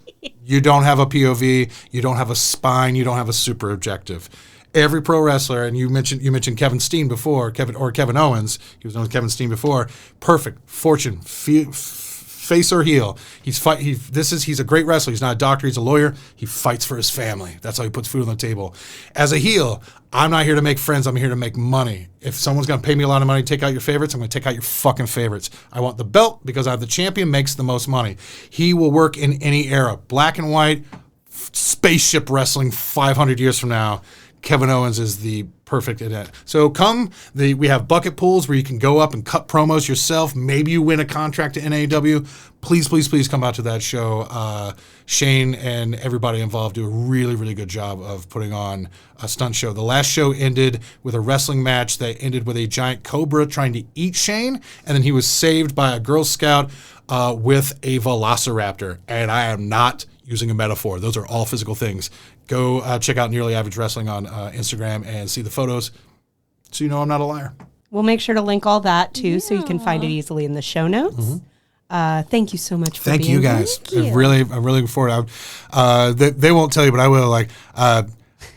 you don't have a POV, you don't have a spine, you don't have a super objective. Every pro wrestler, and you mentioned Kevin Steen before, Kevin Owens, he was known as Kevin Steen before, perfect, fortune, face or heel. He's a great wrestler. He's not a doctor, he's a lawyer. He fights for his family. That's how he puts food on the table. As a heel, I'm not here to make friends, I'm here to make money. If someone's going to pay me a lot of money to take out your favorites, I'm going to take out your fucking favorites. I want the belt because the champion makes the most money. He will work in any era. Black and white, spaceship wrestling 500 years from now. Kevin Owens is the perfect event. So we have bucket pools where you can go up and cut promos yourself. Maybe you win a contract to NAW. Please, please, please come out to that show. Shane and everybody involved do a really, really good job of putting on a stunt show. The last show ended with a wrestling match that ended with a giant cobra trying to eat Shane, and then he was saved by a Girl Scout with a velociraptor. And I am not using a metaphor. Those are all physical things. Go check out Nearly Average Wrestling on Instagram and see the photos so you know I'm not a liar. We'll make sure to link all that, too, so you can find it easily in the show notes. Mm-hmm. Thank you so much for being here. Thank you, guys. I'm really looking forward. They won't tell you, but I will.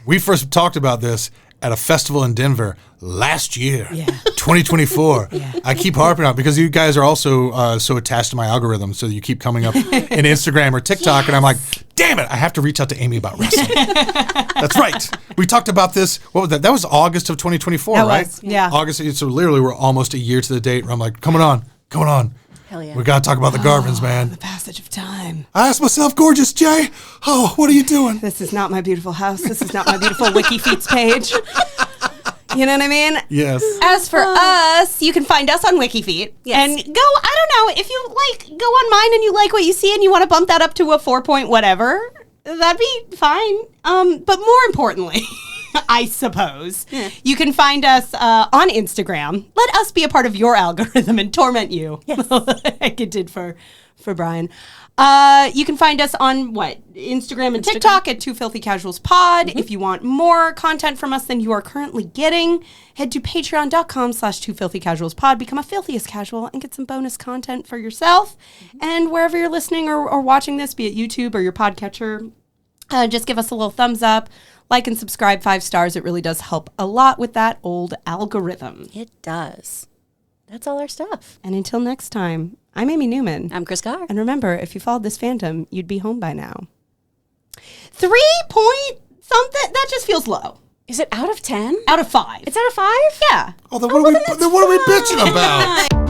We first talked about this at a festival in Denver last year, 2024. I keep harping on it because you guys are also so attached to my algorithm, so you keep coming up in Instagram or TikTok, and I'm like, damn it, I have to reach out to Amy about wrestling. That's right. We talked about this. What was that? That was August of 2024, right? Yeah. August. So literally, we're almost a year to the date where I'm like, coming on. Hell yeah. We got to talk about the Garvins, man. The passage of time. I asked myself, gorgeous Jay, what are you doing? This is not my beautiful house. This is not my beautiful Wiki Feats page. You know what I mean? Yes. As for us, you can find us on WikiFeet. Yes. And go, I don't know, if you go on mine and you like what you see and you want to bump that up to a 4 point whatever, that'd be fine. But more importantly, I suppose, you can find us on Instagram. Let us be a part of your algorithm and torment you. Yes. Like it did for Brian. You can find us on Instagram and TikTok at Two Filthy Casuals Pod. Mm-hmm. If you want more content from us than you are currently getting, head to patreon.com/Two Filthy Casuals Pod. Become a filthiest casual and get some bonus content for yourself. Mm-hmm. And wherever you're listening or watching this, be it YouTube or your podcatcher, just give us a little thumbs up. Like and subscribe, 5 stars. It really does help a lot with that old algorithm. It does. That's all our stuff. And until next time, I'm Amy Newman. I'm Chris Carr. And remember, if you followed this fandom, you'd be home by now. 3 point something? That just feels low. Is it out of 10? Out of 5. It's out of 5? Yeah. Oh, then what are we bitching about?